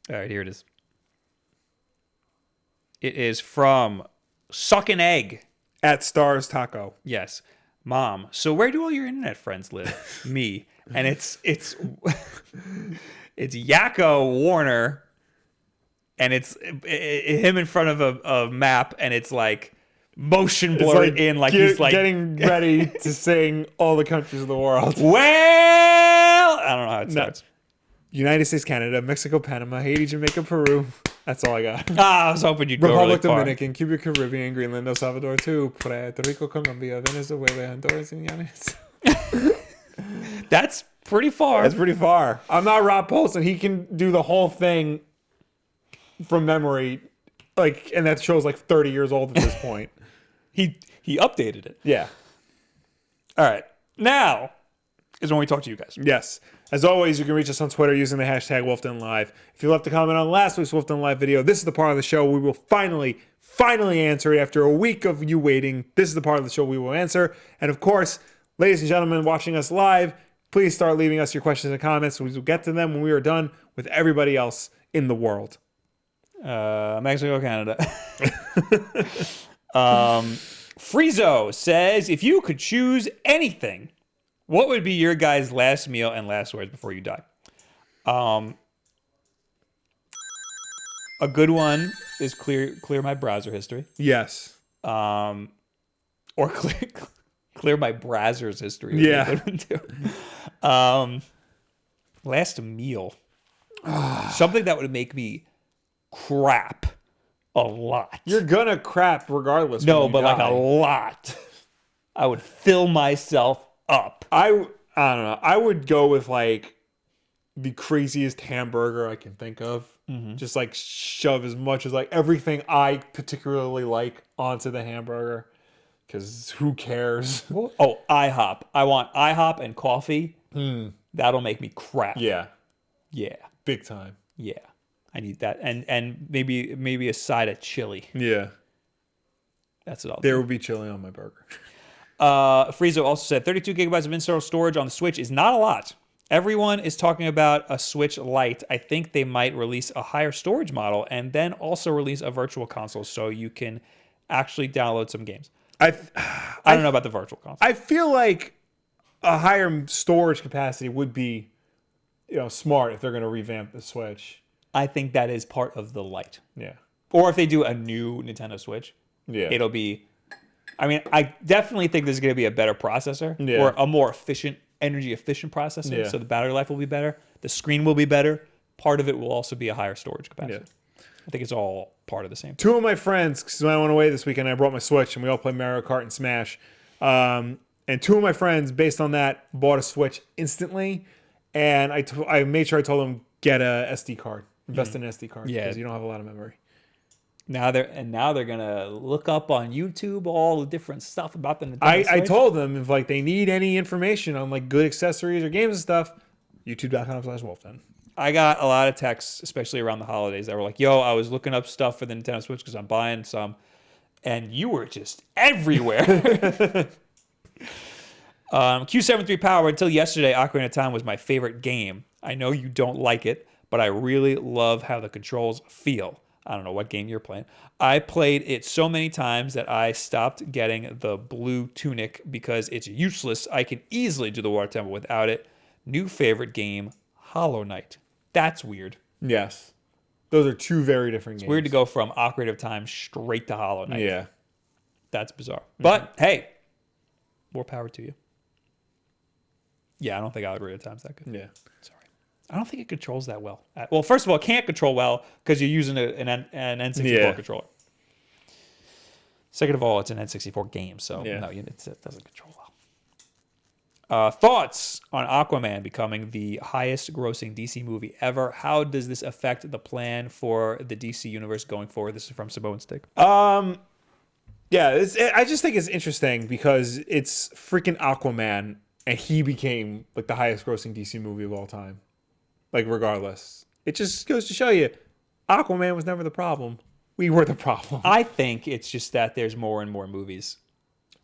All right, here it is. It is from Suck an Egg. At Stars Taco. Yes. Mom, so where do all your internet friends live? Me. And it's Yakko Warner, and it's him in front of a map, and it's like motion blurred in like he's like getting ready to sing all the countries of the world. Well, I don't know how it starts. United States, Canada, Mexico, Panama, Haiti, Jamaica, Peru. That's all I got. I was hoping you'd go Republic really far. Dominican, Cuba, Caribbean, Greenland, El Salvador, too. Puerto Rico, Colombia, Venezuela, Honduras, and Yanis. That's pretty far. That's pretty far. I'm not Rob Paulson. He can do the whole thing from memory, like, and that show's like 30 years old at this point. He updated it. Yeah. All right. Now is when we talk to you guys. Yes. As always, you can reach us on Twitter using the hashtag Wulff Den Live. If you left a comment on last week's Wulff Den Live video, this is the part of the show we will finally answer it after a week of you waiting. This is the part of the show we will answer. And of course, ladies and gentlemen watching us live, please start leaving us your questions and comments. We will get to them when we are done with everybody else in the world. Mexico, Canada. Friezo says, if you could choose anything, what would be your guys' last meal and last words before you die? A good one is clear my browser history. Yes. Or clear my browser's history. would be a good one too. Last meal. Something that would make me crap a lot. You're gonna crap regardless. No, but like a lot. I would fill myself up. I don't know. I would go with like the craziest hamburger I can think of. Mm-hmm. Just like shove as much as like everything I particularly like onto the hamburger. Because who cares? Oh, IHOP. I want IHOP and coffee. That'll make me crap. Yeah. Yeah. Big time. Yeah. I need that. And maybe a side of chili. Yeah. That's what I'll There do. will be chili on my burger. Friezo also said 32 gigabytes of internal storage on the Switch is not a lot. Everyone is talking about a Switch Lite. I think they might release a higher storage model and then also release a virtual console so you can actually download some games. I don't know about the virtual console. I feel like a higher storage capacity would be, smart if they're going to revamp the Switch. I think that is part of the Lite. Yeah. Or if they do a new Nintendo Switch, it'll be... I mean, I definitely think there's going to be a better processor or a more efficient, energy-efficient processor, so the battery life will be better. The screen will be better. Part of it will also be a higher storage capacity. I think it's all part of the same. Two of my friends, because when I went away this weekend, I brought my Switch, and we all played Mario Kart and Smash. And two of my friends, based on that, bought a Switch instantly. And I made sure I told them, get a SD card. Invest in an SD card, because you don't have a lot of memory. Now they're gonna look up on YouTube all the different stuff about the Nintendo Switch. I told them if like they need any information on like good accessories or games and stuff, youtube.com/Wulff Den. I got a lot of texts, especially around the holidays, that were like, "Yo, I was looking up stuff for the Nintendo Switch because I'm buying some," and you were just everywhere. Q73 Power. Until yesterday, Ocarina of Time was my favorite game. I know you don't like it, but I really love how the controls feel. I don't know what game you're playing. I played it so many times that I stopped getting the blue tunic because it's useless. I can easily do the Water Temple without it. New favorite game, Hollow Knight. That's weird. Yes. Those are two very different games. Weird to go from Ocarina of Time straight to Hollow Knight. Yeah. That's bizarre. But, hey, more power to you. Yeah, I don't think Ocarina of Time's that good. Yeah. Sorry. I don't think it controls that well. Well, first of all, it can't control well because you're using an N64 controller. Second of all, it's an N64 game, so no, it doesn't control well. Thoughts on Aquaman becoming the highest grossing DC movie ever? How does this affect the plan for the DC universe going forward? This is from Simone Stick. Yeah, I just think it's interesting because it's freaking Aquaman, and he became like the highest grossing DC movie of all time. Like, regardless. It just goes to show you, Aquaman was never the problem. We were the problem. I think it's just that there's more and more movies.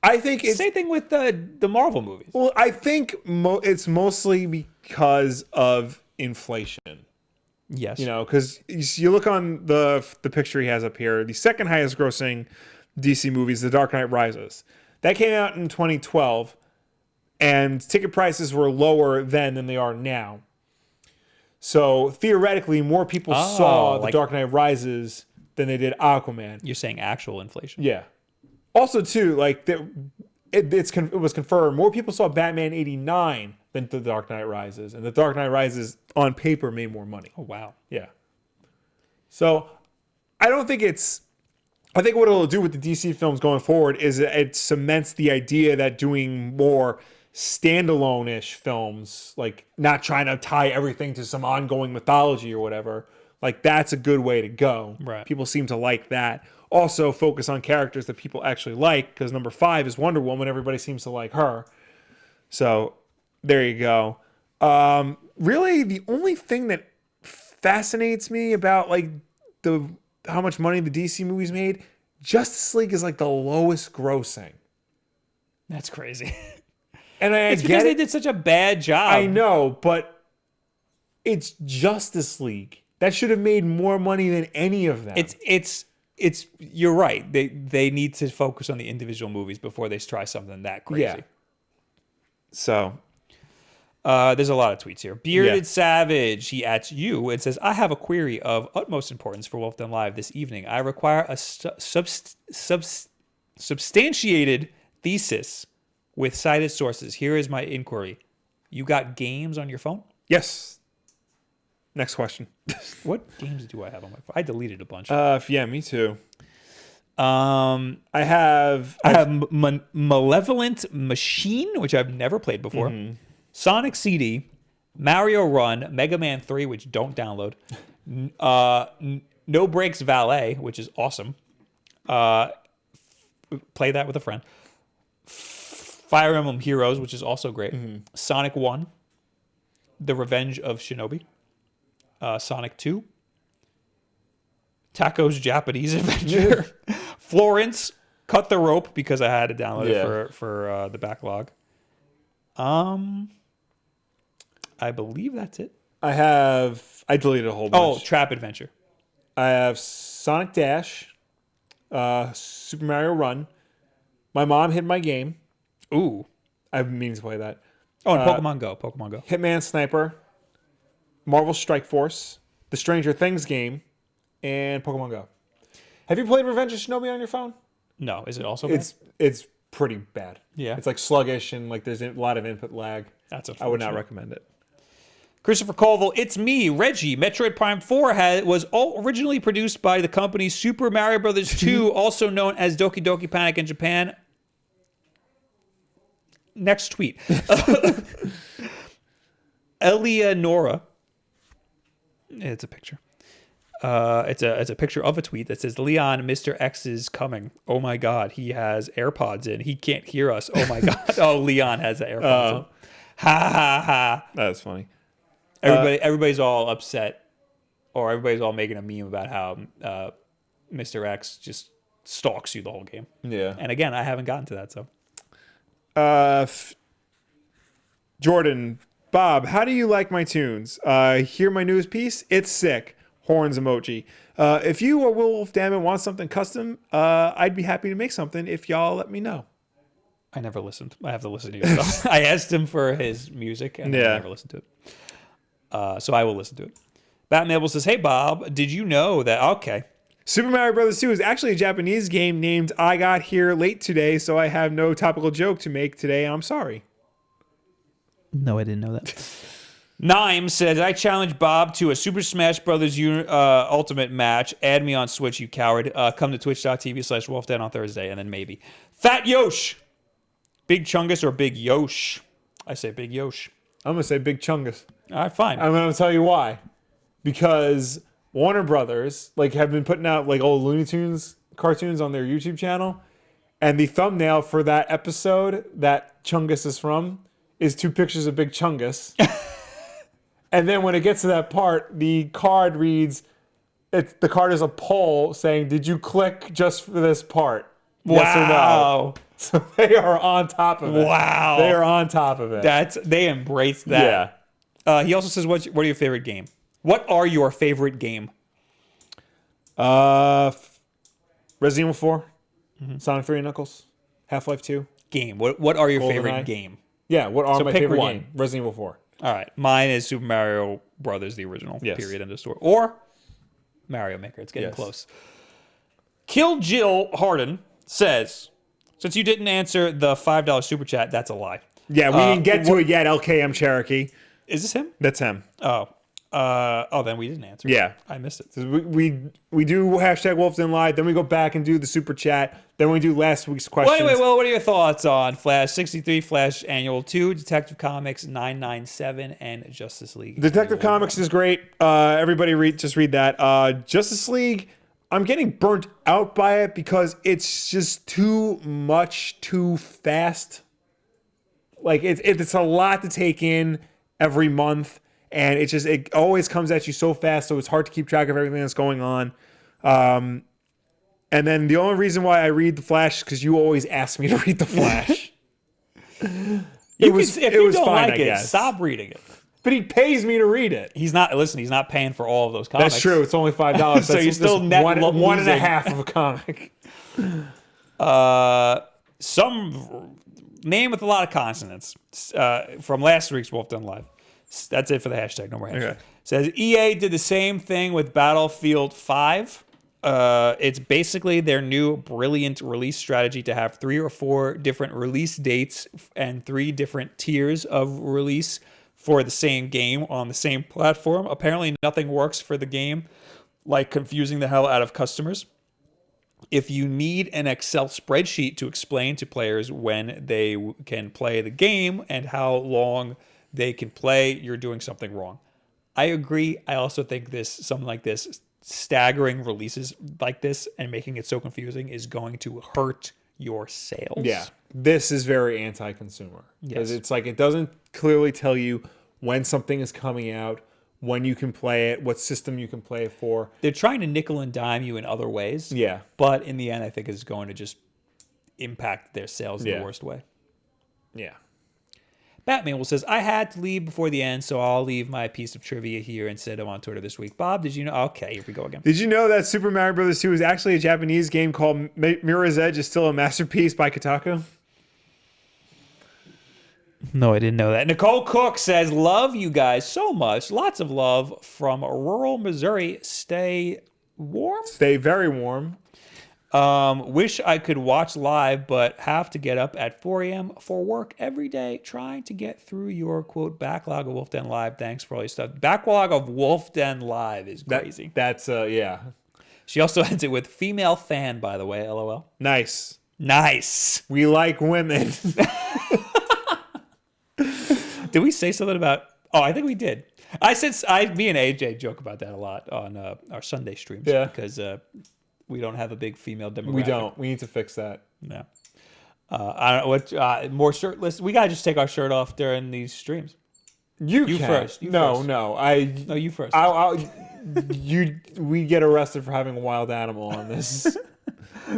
I think it's... Same thing with the Marvel movies. Well, I think it's mostly because of inflation. Yes. Because you look on the picture he has up here, the second highest grossing DC movie is The Dark Knight Rises. That came out in 2012, and ticket prices were lower then than they are now. So theoretically, more people saw The Dark Knight Rises than they did Aquaman. You're saying actual inflation? Yeah. Also, too, like it was confirmed more people saw Batman '89 than The Dark Knight Rises, and The Dark Knight Rises on paper made more money. Oh wow. Yeah. So I don't think it's. I think what it'll do with the DC films going forward is it cements the idea that doing more standalone-ish films, like not trying to tie everything to some ongoing mythology or whatever, like that's a good way to go. Right. People seem to like that. Also focus on characters that people actually like, because number 5 is Wonder Woman. Everybody seems to like her. So there you go. Really, the only thing that fascinates me about like how much money the DC movies made, Justice League is like the lowest grossing. That's crazy. And it's because they did such a bad job. I know, but it's Justice League. That should have made more money than any of them. It's you're right. They need to focus on the individual movies before they try something that crazy. Yeah. So there's a lot of tweets here. Bearded Savage, he @s you and says, I have a query of utmost importance for Wulff Den Live this evening. I require a substantiated thesis with cited sources. Here is my inquiry. You got games on your phone? Yes. Next question. What games do I have on my phone? I deleted a bunch. Yeah, me too. I have Malevolent Machine, which I've never played before. Sonic CD, Mario Run, Mega Man 3, which don't download, No Breaks Valet, which is awesome. Play that with a friend. Fire Emblem Heroes, which is also great. Sonic 1, The Revenge of Shinobi, Sonic 2, Taco's Japanese Adventure, Florence, Cut the Rope because I had to download it for the backlog. I believe that's it. I deleted a whole bunch. Oh, Trap Adventure. I have Sonic Dash, Super Mario Run. My mom hid my game. Ooh. I've been meaning to play that. Oh, and Pokemon Go. Pokemon Go. Hitman Sniper, Marvel Strike Force, the Stranger Things game, and Pokemon Go. Have you played Revenge of Shinobi on your phone? No. Is it also bad? It's pretty bad. Yeah. It's like sluggish and like there's a lot of input lag. That's I would not unfortunate. recommend it. Christopher Colville, it's me, Reggie. Metroid Prime 4 was originally produced by the company Super Mario Bros. 2, also known as Doki Doki Panic in Japan. Next tweet. Eleonora. It's a picture. It's a picture of a tweet that says, Leon, Mr. X is coming. Oh my God, he has AirPods in. He can't hear us. Oh my God. Oh, Leon has the AirPods in. Ha ha ha. That's funny. Everybody's all upset, or everybody's all making a meme about how Mr. X just stalks you the whole game. Yeah. And again, I haven't gotten to that, so. Jordan, Bob, how do you like my tunes? Hear my news piece? It's sick. Horns emoji. If you or Wulff Den want something custom, I'd be happy to make something if y'all let me know. I never listened. I have to listen to your stuff. I asked him for his music, and I never listened to it. So I will listen to it. Batmable says, hey, Bob, did you know that... Okay. Super Mario Bros. 2 is actually a Japanese game named I Got Here Late Today, so I have no topical joke to make today. I'm sorry. No, I didn't know that. Nime says, I challenge Bob to a Super Smash Brothers Ultimate match. Add me on Switch, you coward. Come to twitch.tv/Wulff Den on Thursday, and then maybe. Fat Yosh. Big Chungus or Big Yosh? I say Big Yosh. I'm going to say Big Chungus. All right, fine. I'm going to tell you why. Because Warner Brothers have been putting out old Looney Tunes cartoons on their YouTube channel, and the thumbnail for that episode that Chungus is from is 2 pictures of Big Chungus. And then when it gets to that part, the card reads, the card is a poll saying, did you click just for this part? Yes or no? So they are on top of it. Wow. They are on top of it. They embrace that. Yeah. He also says, what are your favorite game? What are your favorite game? Resident Evil 4, Sonic 3 and Knuckles, Half-Life 2. Game. What are your favorite GoldenEye. game? Yeah, what are my pick favorite one. game? Resident Evil 4. All right. Mine is Super Mario Brothers, the original. Yes. Period. End of story. Or Mario Maker. It's getting Yes. close. Kill Jill Harden says, since you didn't answer the $5 super chat, that's a lie. Yeah, we didn't get to it yet, LKM Cherokee. Is this him? That's him. Oh. Then we didn't answer. Yeah. I missed it. So we do hashtag Wulff Den Live, then we go back and do the super chat, then we do last week's questions. Well, anyway, what are your thoughts on Flash 63, Flash Annual 2, Detective Comics 997, and Justice League? Detective Comics is great. Everybody just read that. Justice League, I'm getting burnt out by it because it's just too much too fast. It's a lot to take in every month. And it always comes at you so fast, so it's hard to keep track of everything that's going on. And then the only reason why I read The Flash is because you always ask me to read The Flash. If you don't fine, like I it, guess. stop reading it. But he pays me to read it. He's not paying for all of those comics. That's true. It's only $5. So you're still net one and losing. a half of a comic. Some name with a lot of consonants from last week's Wulff Den Live. That's it for the hashtag. No more hashtag. Okay. Says EA did the same thing with Battlefield 5. It's basically their new brilliant release strategy to have 3 or 4 different release dates and 3 different tiers of release for the same game on the same platform. Apparently nothing works for the game like confusing the hell out of customers. If you need an Excel spreadsheet to explain to players when they can play the game and how long they can play, you're doing something wrong. I agree. I also think something like this, staggering releases like this and making it so confusing is going to hurt your sales. Yeah. This is very anti-consumer. Because Yes. it's like it doesn't clearly tell you when something is coming out, when you can play it, what system you can play it for. They're trying to nickel and dime you in other ways. Yeah. But in the end, I think it's going to just impact their sales in the worst way. Yeah. Batman says, I had to leave before the end, so I'll leave my piece of trivia here instead of on Twitter this week. Bob, did you know? Okay, here we go again. Did you know that Super Mario Bros. 2 is actually a Japanese game called Mirror's Edge is still a masterpiece by Kotaku? No, I didn't know that. Nicole Cook says, love you guys so much. Lots of love from rural Missouri. Stay warm? Stay very warm. Wish I could watch live, but have to get up at 4 a.m. for work every day, trying to get through your, quote, backlog of Wulff Den Live. Thanks for all your stuff. Backlog of Wulff Den Live is crazy. That's, yeah. She also ends it with female fan, by the way, LOL. Nice. Nice. We like women. Did we say something about... Oh, I think we did. Me and AJ joke about that a lot on our Sunday streams. Yeah. Because we don't have a big female demographic. We don't. We need to fix that. No. I don't know what more shirtless. We gotta just take our shirt off during these streams. You can. first. You no, first. no. No, you first. We get arrested for having a wild animal on this.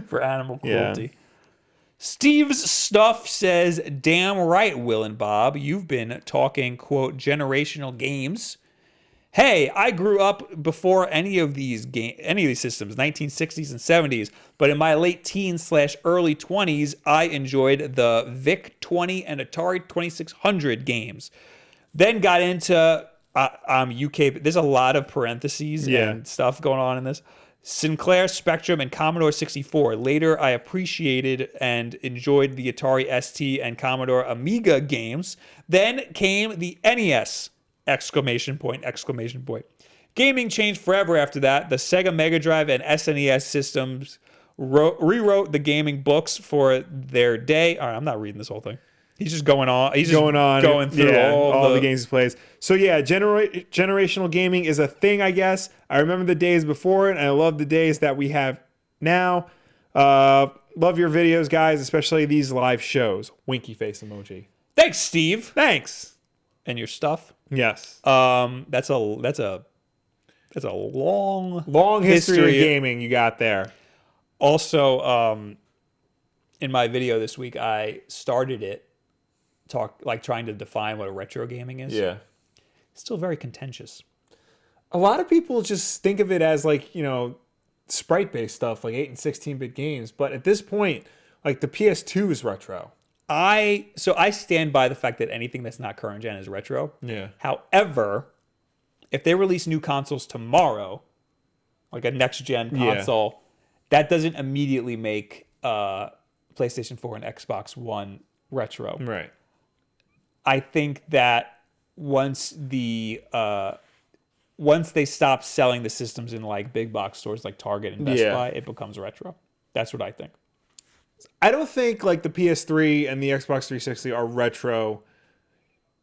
For animal cruelty. Yeah. Steve's Stuff says, damn right, Will and Bob. You've been talking, quote, generational games. Hey, I grew up before any of these systems, 1960s and 70s, but in my late teens / early 20s, I enjoyed the VIC-20 and Atari 2600 games. Then got into UK. There's a lot of parentheses and stuff going on in this. Sinclair, Spectrum, and Commodore 64. Later, I appreciated and enjoyed the Atari ST and Commodore Amiga games. Then came the NES! ! Gaming changed forever after that. The Sega Mega Drive and SNES systems rewrote the gaming books for their day. All right, I'm not reading this whole thing. He's just going on. He's just going through all the games he plays. So yeah, generational gaming is a thing, I guess. I remember the days before it, and I love the days that we have now. Love your videos, guys, especially these live shows. Winky face emoji. Thanks, Steve. Thanks. And your stuff. Yes. That's a long history of gaming you got there. Also, in my video this week, I started it trying to define what a retro gaming is. Yeah. Still very contentious. A lot of people just think of it as sprite-based stuff, like 8 and 16-bit games. But at this point, like the PS2 is retro. I stand by the fact that anything that's not current gen is retro. Yeah. However, if they release new consoles tomorrow, like a next gen console, that doesn't immediately make PlayStation 4 and Xbox One retro. Right. I think that once they stop selling the systems in like big box stores like Target and Best Buy, it becomes retro. That's what I think. I don't think like the PS3 and the Xbox 360 are retro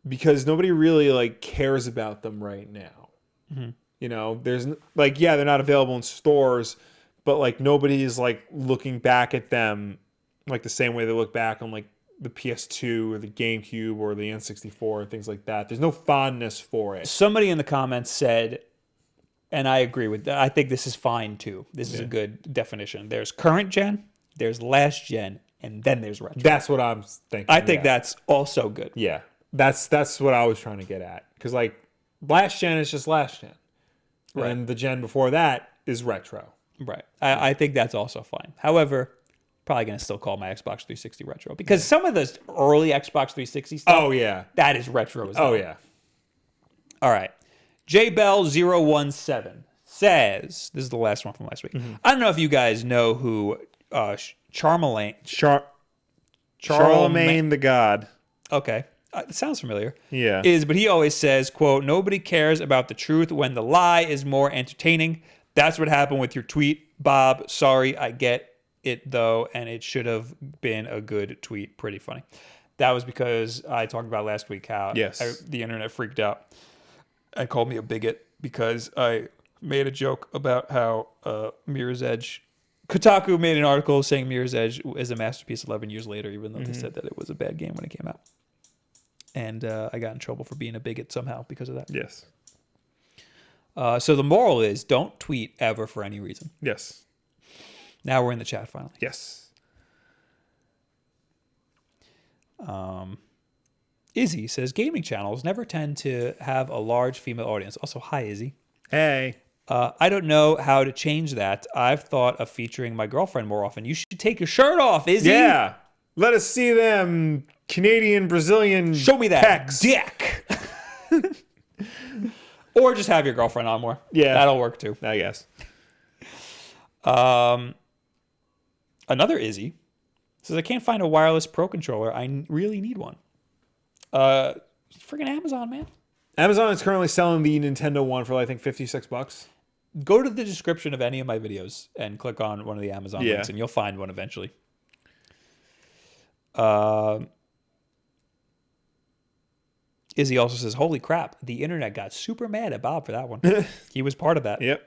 because nobody really cares about them right now. Mm-hmm. You know, there's they're not available in stores, but nobody is looking back at them the same way they look back on the PS2 or the GameCube or the N64 or things like that. There's no fondness for it. Somebody in the comments said, and I agree with that, I think this is fine too. This is a good definition. There's current gen, there's last gen, and then there's retro. That's what I'm thinking. I think that's also good. Yeah. That's what I was trying to get at. Because last gen is just last gen. Right. And the gen before that is retro. Right. I think that's also fine. However, probably going to still call my Xbox 360 retro because some of the early Xbox 360 stuff, that is retro as well. Oh, yeah. All right. JBell017 says, this is the last one from last week. Mm-hmm. I don't know if you guys know who Charlemagne the God. Okay. It sounds familiar. Yeah. But he always says, quote, nobody cares about the truth when the lie is more entertaining. That's what happened with your tweet, Bob. Sorry, I get it though, and it should have been a good tweet. Pretty funny. That was because I talked about last week how Yes. the internet freaked out and called me a bigot because I made a joke about how Mirror's Edge. Kotaku made an article saying Mirror's Edge is a masterpiece 11 years later, even though they said that it was a bad game when it came out. And I got in trouble for being a bigot somehow because of that. Yes. So the moral is don't tweet ever for any reason. Yes. Now we're in the chat finally. Yes. Izzy says gaming channels never tend to have a large female audience. Also, hi, Izzy. Hey. I don't know how to change that. I've thought of featuring my girlfriend more often. You should take your shirt off, Izzy. Yeah. Let us see them Canadian, Brazilian Show me that pecs. dick. Or just have your girlfriend on more. Yeah. That'll work too. I guess. Another Izzy says, I can't find a wireless Pro controller. I really need one. Freaking Amazon, man. Amazon is currently selling the Nintendo one for, I think, $56. Go to the description of any of my videos and click on one of the Amazon links, and you'll find one eventually. Izzy also says, holy crap, the internet got super mad at Bob for that one. He was part of that. Yep.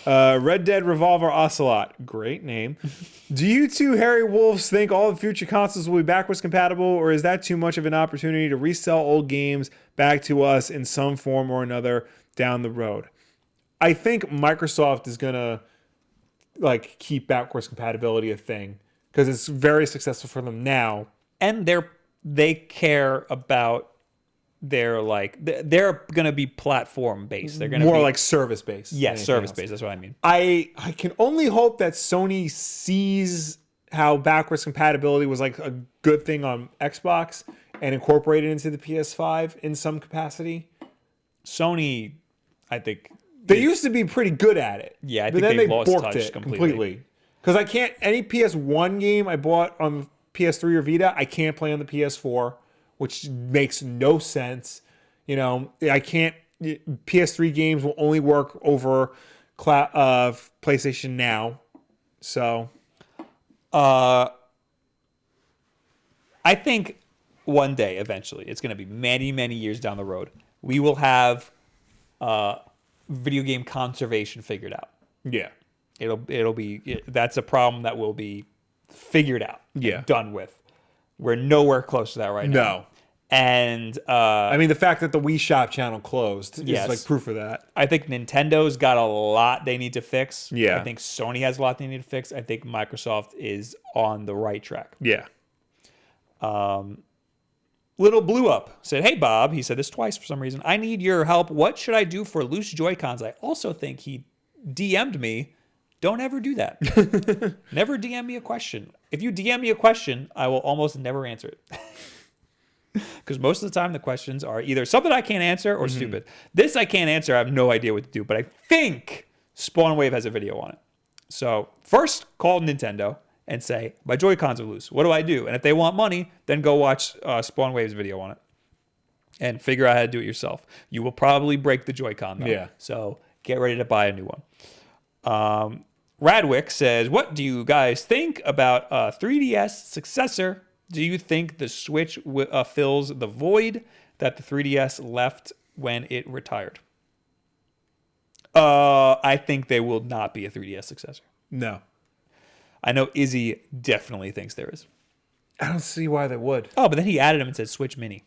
Red Dead Revolver Ocelot. Great name. Do you two hairy wolves think all the future consoles will be backwards compatible, or is that too much of an opportunity to resell old games back to us in some form or another down the road? I think Microsoft is going to keep backwards compatibility a thing because it's very successful for them now. And they care about they're going to be platform based. They're going to more be like service based. Yes, service based. That's what I mean. I can only hope that Sony sees how backwards compatibility was like a good thing on Xbox and incorporated into the PS5 in some capacity. Sony, I think they used to be pretty good at it. Yeah, I but think then they they lost borked touch it completely. Because I can't any PS1 game I bought on PS3 or Vita, I can't play on the PS4. Which makes no sense. You know, I can't. PS3 games will only work over PlayStation Now. So, I think one day, eventually, it's going to be many, many years down the road, we will have video game conservation figured out. yeah. It'll be that's a problem that will be figured out. Yeah. And done with. We're nowhere close to that right now. No. And I mean, the fact that the Wii Shop Channel closed Yes. is like proof of that. I think Nintendo's got a lot they need to fix. Yeah. I think Sony has a lot they need to fix. I think Microsoft is on the right track. Yeah. Little Blew Up said, hey, Bob. He said this twice for some reason. I need your help. What should I do for loose Joy-Cons? I also think he DM'd me. Don't ever do that. Never DM me a question. If you DM me a question, I will almost never answer it. Because most of the time the questions are either something I can't answer or stupid. This I can't answer. I have no idea what to do. But I think Spawn Wave has a video on it. So first call Nintendo and say, my Joy-Cons are loose. What do I do? And if they want money, then go watch Spawn Wave's video on it. And figure out how to do it yourself. You will probably break the Joy-Con though. Yeah. So get ready to buy a new one. Radwick says, what do you guys think about a 3DS successor? Do you think the Switch fills the void that the 3DS left when it retired? I think there will not be a 3DS successor. No. I know Izzy definitely thinks there is. I don't see why they would. Oh, but then he added him and said Switch Mini.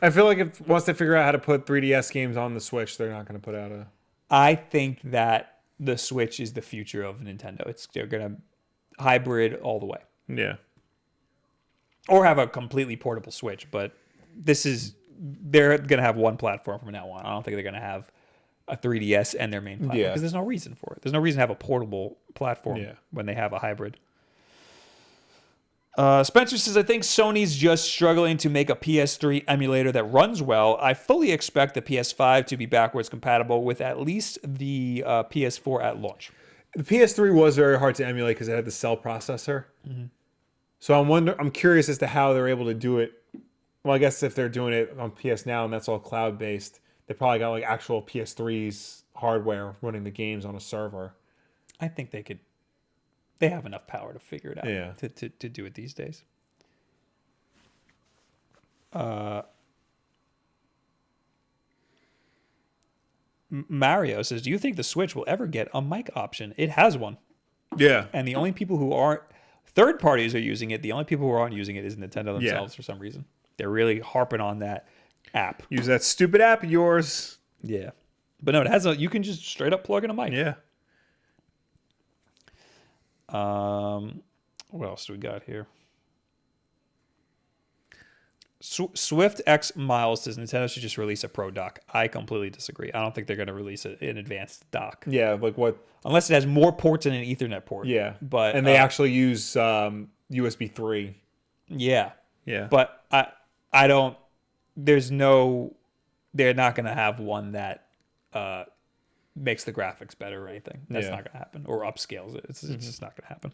I feel like if once they figure out how to put 3DS games on the Switch, they're not going to put out a... I think that the Switch is the future of Nintendo. They're going to hybrid all the way. Yeah. Or have a completely portable Switch, but they're going to have one platform from now on. I don't think they're going to have a 3DS and their main platform because there's no reason for it. There's no reason to have a portable platform when they have a hybrid. Spencer says, I think Sony's just struggling to make a PS3 emulator that runs well. I fully expect the PS5 to be backwards compatible with at least the PS4 at launch. The PS3 was very hard to emulate because it had the cell processor. Mm-hmm. So I'm curious as to how they're able to do it. Well, I guess if they're doing it on PS Now and that's all cloud-based, they probably got like actual PS3's hardware running the games on a server. I think they could They have enough power to figure it out. Yeah. To do it these days. Mario says, do you think the Switch will ever get a mic option? It has one. Yeah. And the only people who aren't, third parties are using it. The only people who aren't using it is Nintendo themselves for some reason. They're really harping on that app. Use that stupid app of yours. Yeah. But no, it has you can just straight up plug in a mic. Yeah. What else do we got here? Swift X Miles says Nintendo should just release a Pro dock. I completely disagree. I don't think they're going to release an advanced dock. Yeah, like what? Unless it has more ports than an Ethernet port. Yeah. But and they actually use USB 3. Yeah. Yeah. But I don't, they're not going to have one that makes the graphics better or anything. That's not going to happen. Or upscales it. It's just not going to happen.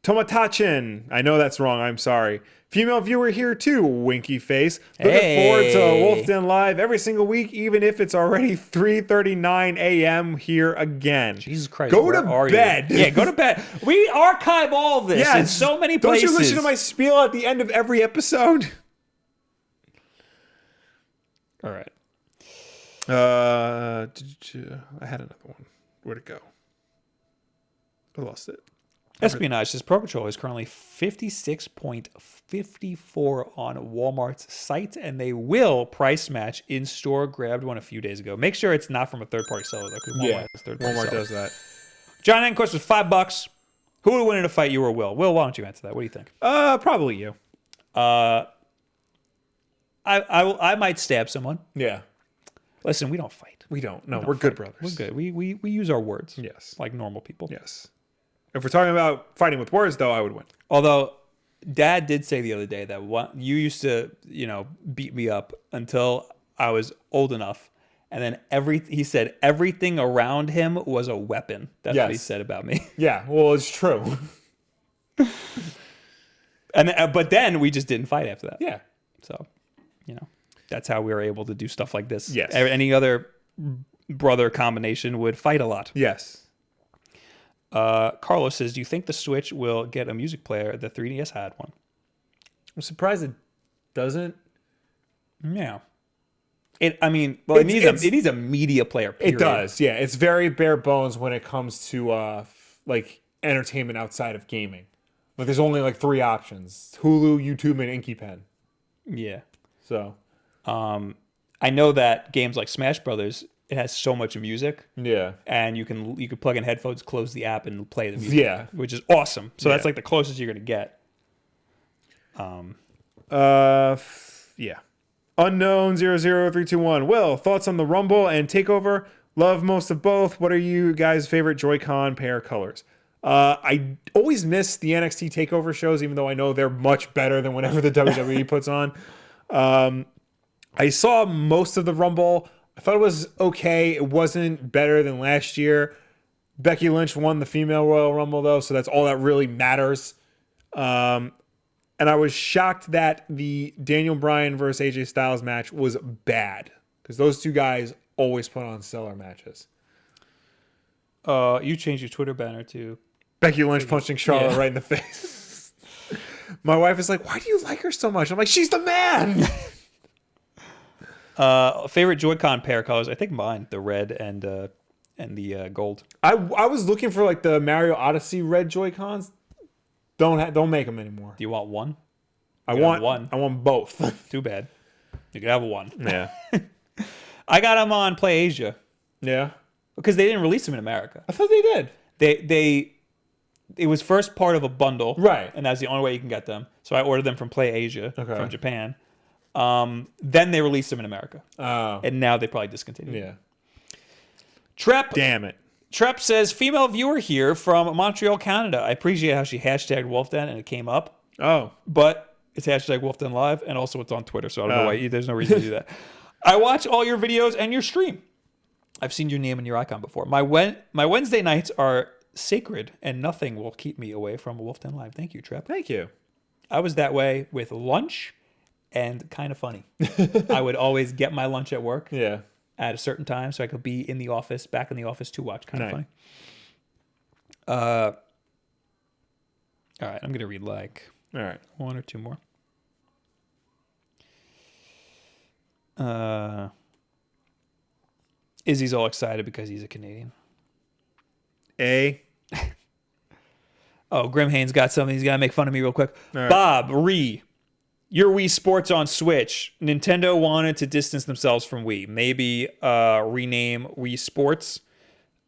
Tomatachin. I know that's wrong. I'm sorry. Female viewer here too, winky face. Looking forward to Wulff Den Live every single week, even if it's already 3:39 a.m. here again. Jesus Christ. Go to bed. Yeah, go to bed. We archive all this in so many places. Don't you listen to my spiel at the end of every episode? All right. I had another one. Where'd it go? I lost it. Espionage says Pro Controller is currently 56.54 on Walmart's site, and they will price match in store. Grabbed one a few days ago. Make sure it's not from a third-party seller, though, because Walmart does that. John Enquist was $5. Who would win in a fight, you or Will? Will, why don't you answer that? What do you think? Probably you. I might stab someone. Yeah. Listen, we don't fight. We don't. No, we're good brothers. We're good. We use our words. Yes. Like normal people. Yes. If we're talking about fighting with words, though, I would win. Although, Dad did say the other day that you used to, beat me up until I was old enough, and then he said everything around him was a weapon. That's what he said about me. Yeah, well, it's true. But then we just didn't fight after that. Yeah. So, that's how we were able to do stuff like this. Yes. Any other brother combination would fight a lot. Yes. Carlos says, do you think the Switch will get a music player? The 3DS had one. I'm surprised it doesn't. Yeah. It needs a media player, period. It does, yeah. It's very bare bones when it comes to entertainment outside of gaming. Like there's only like 3 options: Hulu, YouTube, and InkyPen. Yeah. So I know that games like Smash Brothers, it has so much music. Yeah. And you can plug in headphones, close the app, and play the music. Yeah. Which is awesome. So that's like the closest you're gonna get. Yeah. Unknown 00321. Will, thoughts on the Rumble and Takeover? Love most of both. What are you guys' favorite Joy-Con pair colors? I always miss the NXT Takeover shows, even though I know they're much better than whatever the WWE puts on. I saw most of the Rumble. I thought it was okay. It wasn't better than last year. Becky Lynch won the female Royal Rumble, though, so that's all that really matters. And I was shocked that the Daniel Bryan versus AJ Styles match was bad, because those two guys always put on stellar matches. You changed your Twitter banner to Becky Lynch punching Charlotte right in the face. My wife is like, why do you like her so much? I'm like, she's the man. Favorite Joy-Con pair colors? I think mine, the red and the gold. I was looking for like the Mario Odyssey red Joy-Cons. Don't make them anymore. Do you want one? I want one. I want both. Too bad. You could have one. Yeah. I got them on Play Asia. Yeah. Because they didn't release them in America. I thought they did. It was first part of a bundle. Right. And that's the only way you can get them. So I ordered them from Play Asia from Japan. Then they released them in America. Oh. And now they probably discontinued. Yeah. Trep. Damn it. Trep says, female viewer here from Montreal, Canada. I appreciate how she hashtagged Wulff Den and it came up. Oh. But it's hashtag Wulff Den Live and also it's on Twitter. So I don't know why. There's no reason to do that. I watch all your videos and your stream. I've seen your name and your icon before. My Wednesday nights are sacred and nothing will keep me away from Wulff Den Live. Thank you, Trep. Thank you. I was that way with lunch and kind of funny. I would always get my lunch at work. Yeah. At a certain time, so I could be in the office, back in the office to watch. Kind of All right, I'm gonna read like All right. one or two more. Izzy's all excited because he's a Canadian. Oh, Grim Haynes got something. He's got to make fun of me real quick. Right. Bob, your Wii Sports on Switch. Nintendo wanted to distance themselves from Wii. Maybe rename Wii Sports.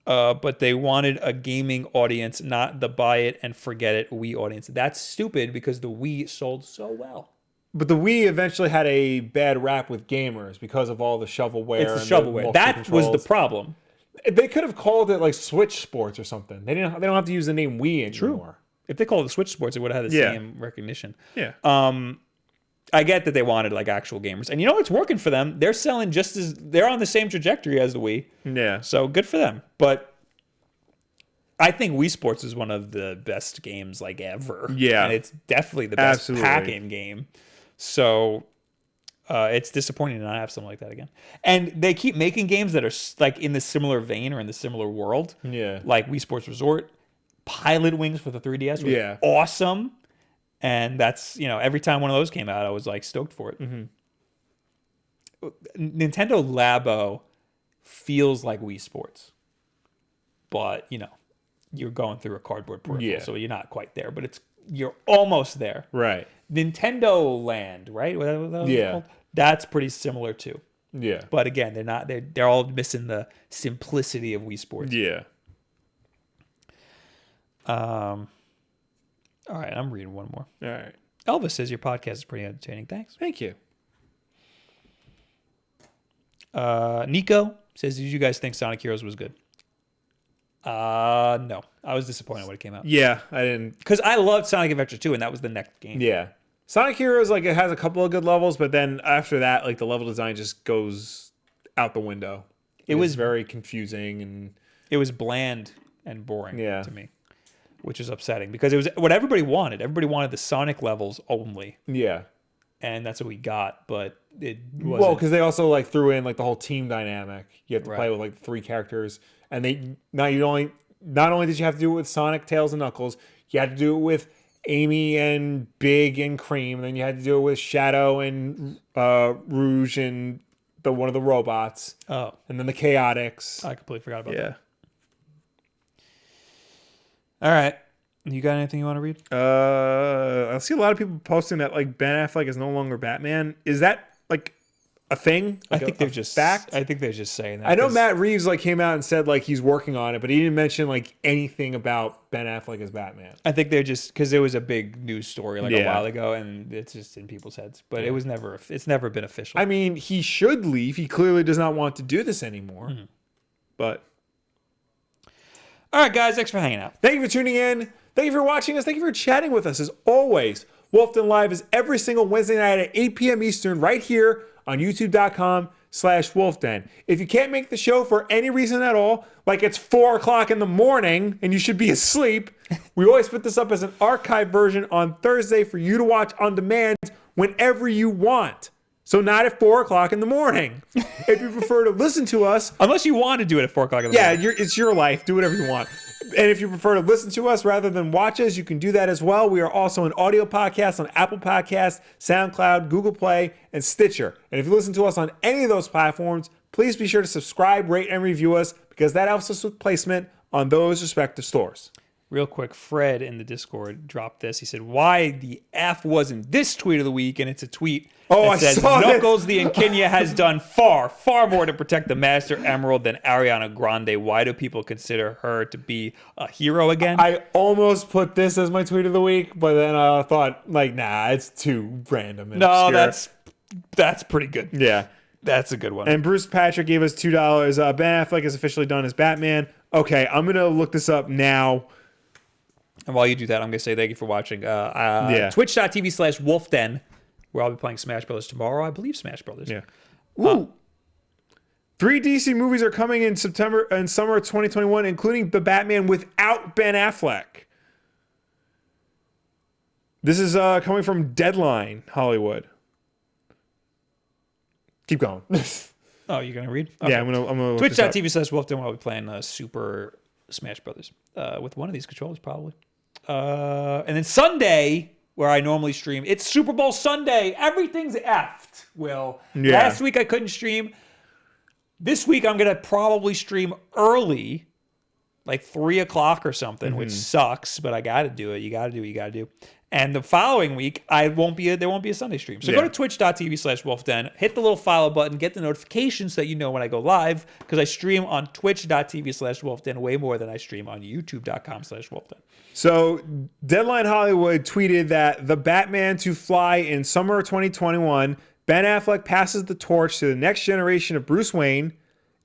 But they wanted a gaming audience, not the buy it and forget it Wii audience. That's stupid because the Wii sold so well. But the Wii eventually had a bad rap with gamers because of all the shovelware. It's the shovelware. That was the problem. They could have called it like Switch Sports or something. They don't have to use the name Wii anymore. True. If they called it Switch Sports, it would have had the same recognition. Yeah. I get that they wanted like actual gamers, and you know it's working for them. They're selling they're on the same trajectory as the Wii. Yeah. So good for them. But I think Wii Sports is one of the best games like ever. Yeah. And it's definitely the best pack-in game. So it's disappointing to not have something like that again. And they keep making games that are like in the similar vein or in the similar world. Yeah. Like Wii Sports Resort, Pilot Wings for the 3DS was awesome. And that's, every time one of those came out, I was like stoked for it. Mm-hmm. Nintendo Labo feels like Wii Sports. But, you're going through a cardboard peripheral, so you're not quite there. But you're almost there. Right. Nintendo Land, right? What was it called? That's pretty similar too. Yeah. But again, they're not. They're all missing the simplicity of Wii Sports. Yeah. All right, I'm reading one more. All right. Elvis says your podcast is pretty entertaining. Thanks. Thank you. Nico says, did you guys think Sonic Heroes was good? No. I was disappointed when it came out. Yeah, I didn't. Because I loved Sonic Adventure 2, and that was the next game. Yeah. Sonic Heroes, like, it has a couple of good levels, but then after that, like, the level design just goes out the window. It was very confusing, and it was bland and boring to me, which is upsetting because it was what everybody wanted. Everybody wanted the Sonic levels only. Yeah. And that's what we got, but it wasn't. Well, because they also, like, threw in, like, the whole team dynamic. You have to play with, like, 3 characters, and not only did you have to do it with Sonic, Tails, and Knuckles, you had to do it with Amy and Big and Cream, and then you had to do it with Shadow and Rouge and one of the robots. Oh. And then the Chaotix. I completely forgot about that. All right. You got anything you want to read? I see a lot of people posting that like Ben Affleck is no longer Batman. Is that like a thing? Like I think they're just fact. I think they're just saying that. I know Matt Reeves like came out and said like he's working on it, but he didn't mention like anything about Ben Affleck as Batman. I think they're just because it was a big news story like a while ago, and it's just in people's heads. But it was never. It's never been official. I mean, he should leave. He clearly does not want to do this anymore. Mm-hmm. But all right, guys, thanks for hanging out. Thank you for tuning in. Thank you for watching us. Thank you for chatting with us as always. Wulff Den Live is every single Wednesday night at 8 p.m. Eastern right here on youtube.com/WulffDen. If you can't make the show for any reason at all, like it's 4 o'clock in the morning and you should be asleep, we always put this up as an archive version on Thursday for you to watch on demand whenever you want. So not at 4 o'clock in the morning. If you prefer to listen to us... Unless you want to do it at 4 o'clock in the morning. Yeah, it's your life. Do whatever you want. And if you prefer to listen to us rather than watch us, you can do that as well. We are also an audio podcast on Apple Podcasts, SoundCloud, Google Play, and Stitcher. And if you listen to us on any of those platforms, please be sure to subscribe, rate, and review us because that helps us with placement on those respective stores. Real quick, Fred in the Discord dropped this. He said, why the F wasn't this tweet of the week? And it's a tweet that says, Knuckles the Insignia has done far, far more to protect the Master Emerald than Ariana Grande. Why do people consider her to be a hero again? I almost put this as my tweet of the week, but then I thought, like, nah, it's too random and obscure. That's pretty good. Yeah. That's a good one. And Bruce Patrick gave us $2. Ben Affleck is officially done as Batman. Okay, I'm going to look this up now. And while you do that, I'm going to say thank you for watching. Twitch.tv/Wulff Den, where I'll be playing Smash Brothers tomorrow. I believe Smash Brothers. Yeah. Ooh. 3 DC movies are coming in summer of 2021, including The Batman without Ben Affleck. This is coming from Deadline Hollywood. Keep going. Oh, you're going to read? Okay. Yeah, I'm gonna Twitch.tv/Wulff Den, where I'll be playing Super Smash Brothers with one of these controllers, probably. And then Sunday, where I normally stream, it's Super Bowl Sunday. Everything's effed, Will. Yeah. Last week I couldn't stream. This week I'm going to probably stream early, like 3 o'clock or something, which sucks, but I got to do it. You got to do what you got to do. And the following week, there won't be a Sunday stream. So go to twitch.tv/Wulff Den, hit the little follow button, get the notifications so that you know when I go live, because I stream on twitch.tv/Wulff Den way more than I stream on youtube.com/Wulff Den. So Deadline Hollywood tweeted that the Batman to fly in summer 2021, Ben Affleck passes the torch to the next generation of Bruce Wayne.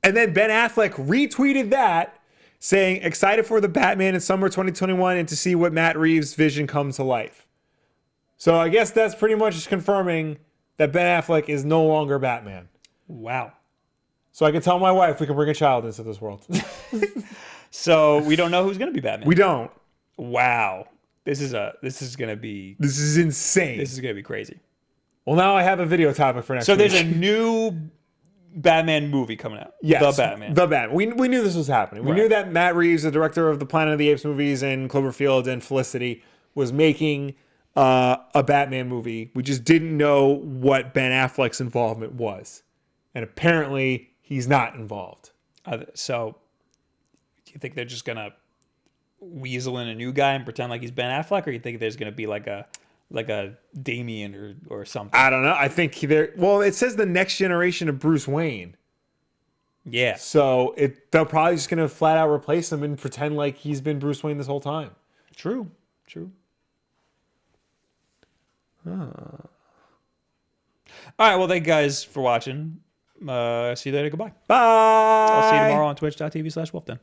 And then Ben Affleck retweeted that, saying, excited for the Batman in summer 2021 and to see what Matt Reeves' vision come to life. So I guess that's pretty much just confirming that Ben Affleck is no longer Batman. Wow. So I can tell my wife we can bring a child into this world. So we don't know who's going to be Batman. We don't. Wow. This is going to be... This is insane. This is going to be crazy. Well, now I have a video topic for next week. So there's a new Batman movie coming out. Yes, The Batman. The Batman. We knew this was happening. We knew that Matt Reeves, the director of the Planet of the Apes movies and Cloverfield and Felicity, was making a Batman movie. We just didn't know what Ben Affleck's involvement was. And apparently, he's not involved. So do you think they're just going to weasel in a new guy and pretend like he's Ben Affleck? Or you think there's going to be like a Damien or something? I don't know. I think well, it says the next generation of Bruce Wayne. Yeah. So they're probably just going to flat out replace him and pretend like he's been Bruce Wayne this whole time. True. All right. Well, thank you guys for watching. See you later. Goodbye. Bye. I'll see you tomorrow on twitch.tv/Wulff Den.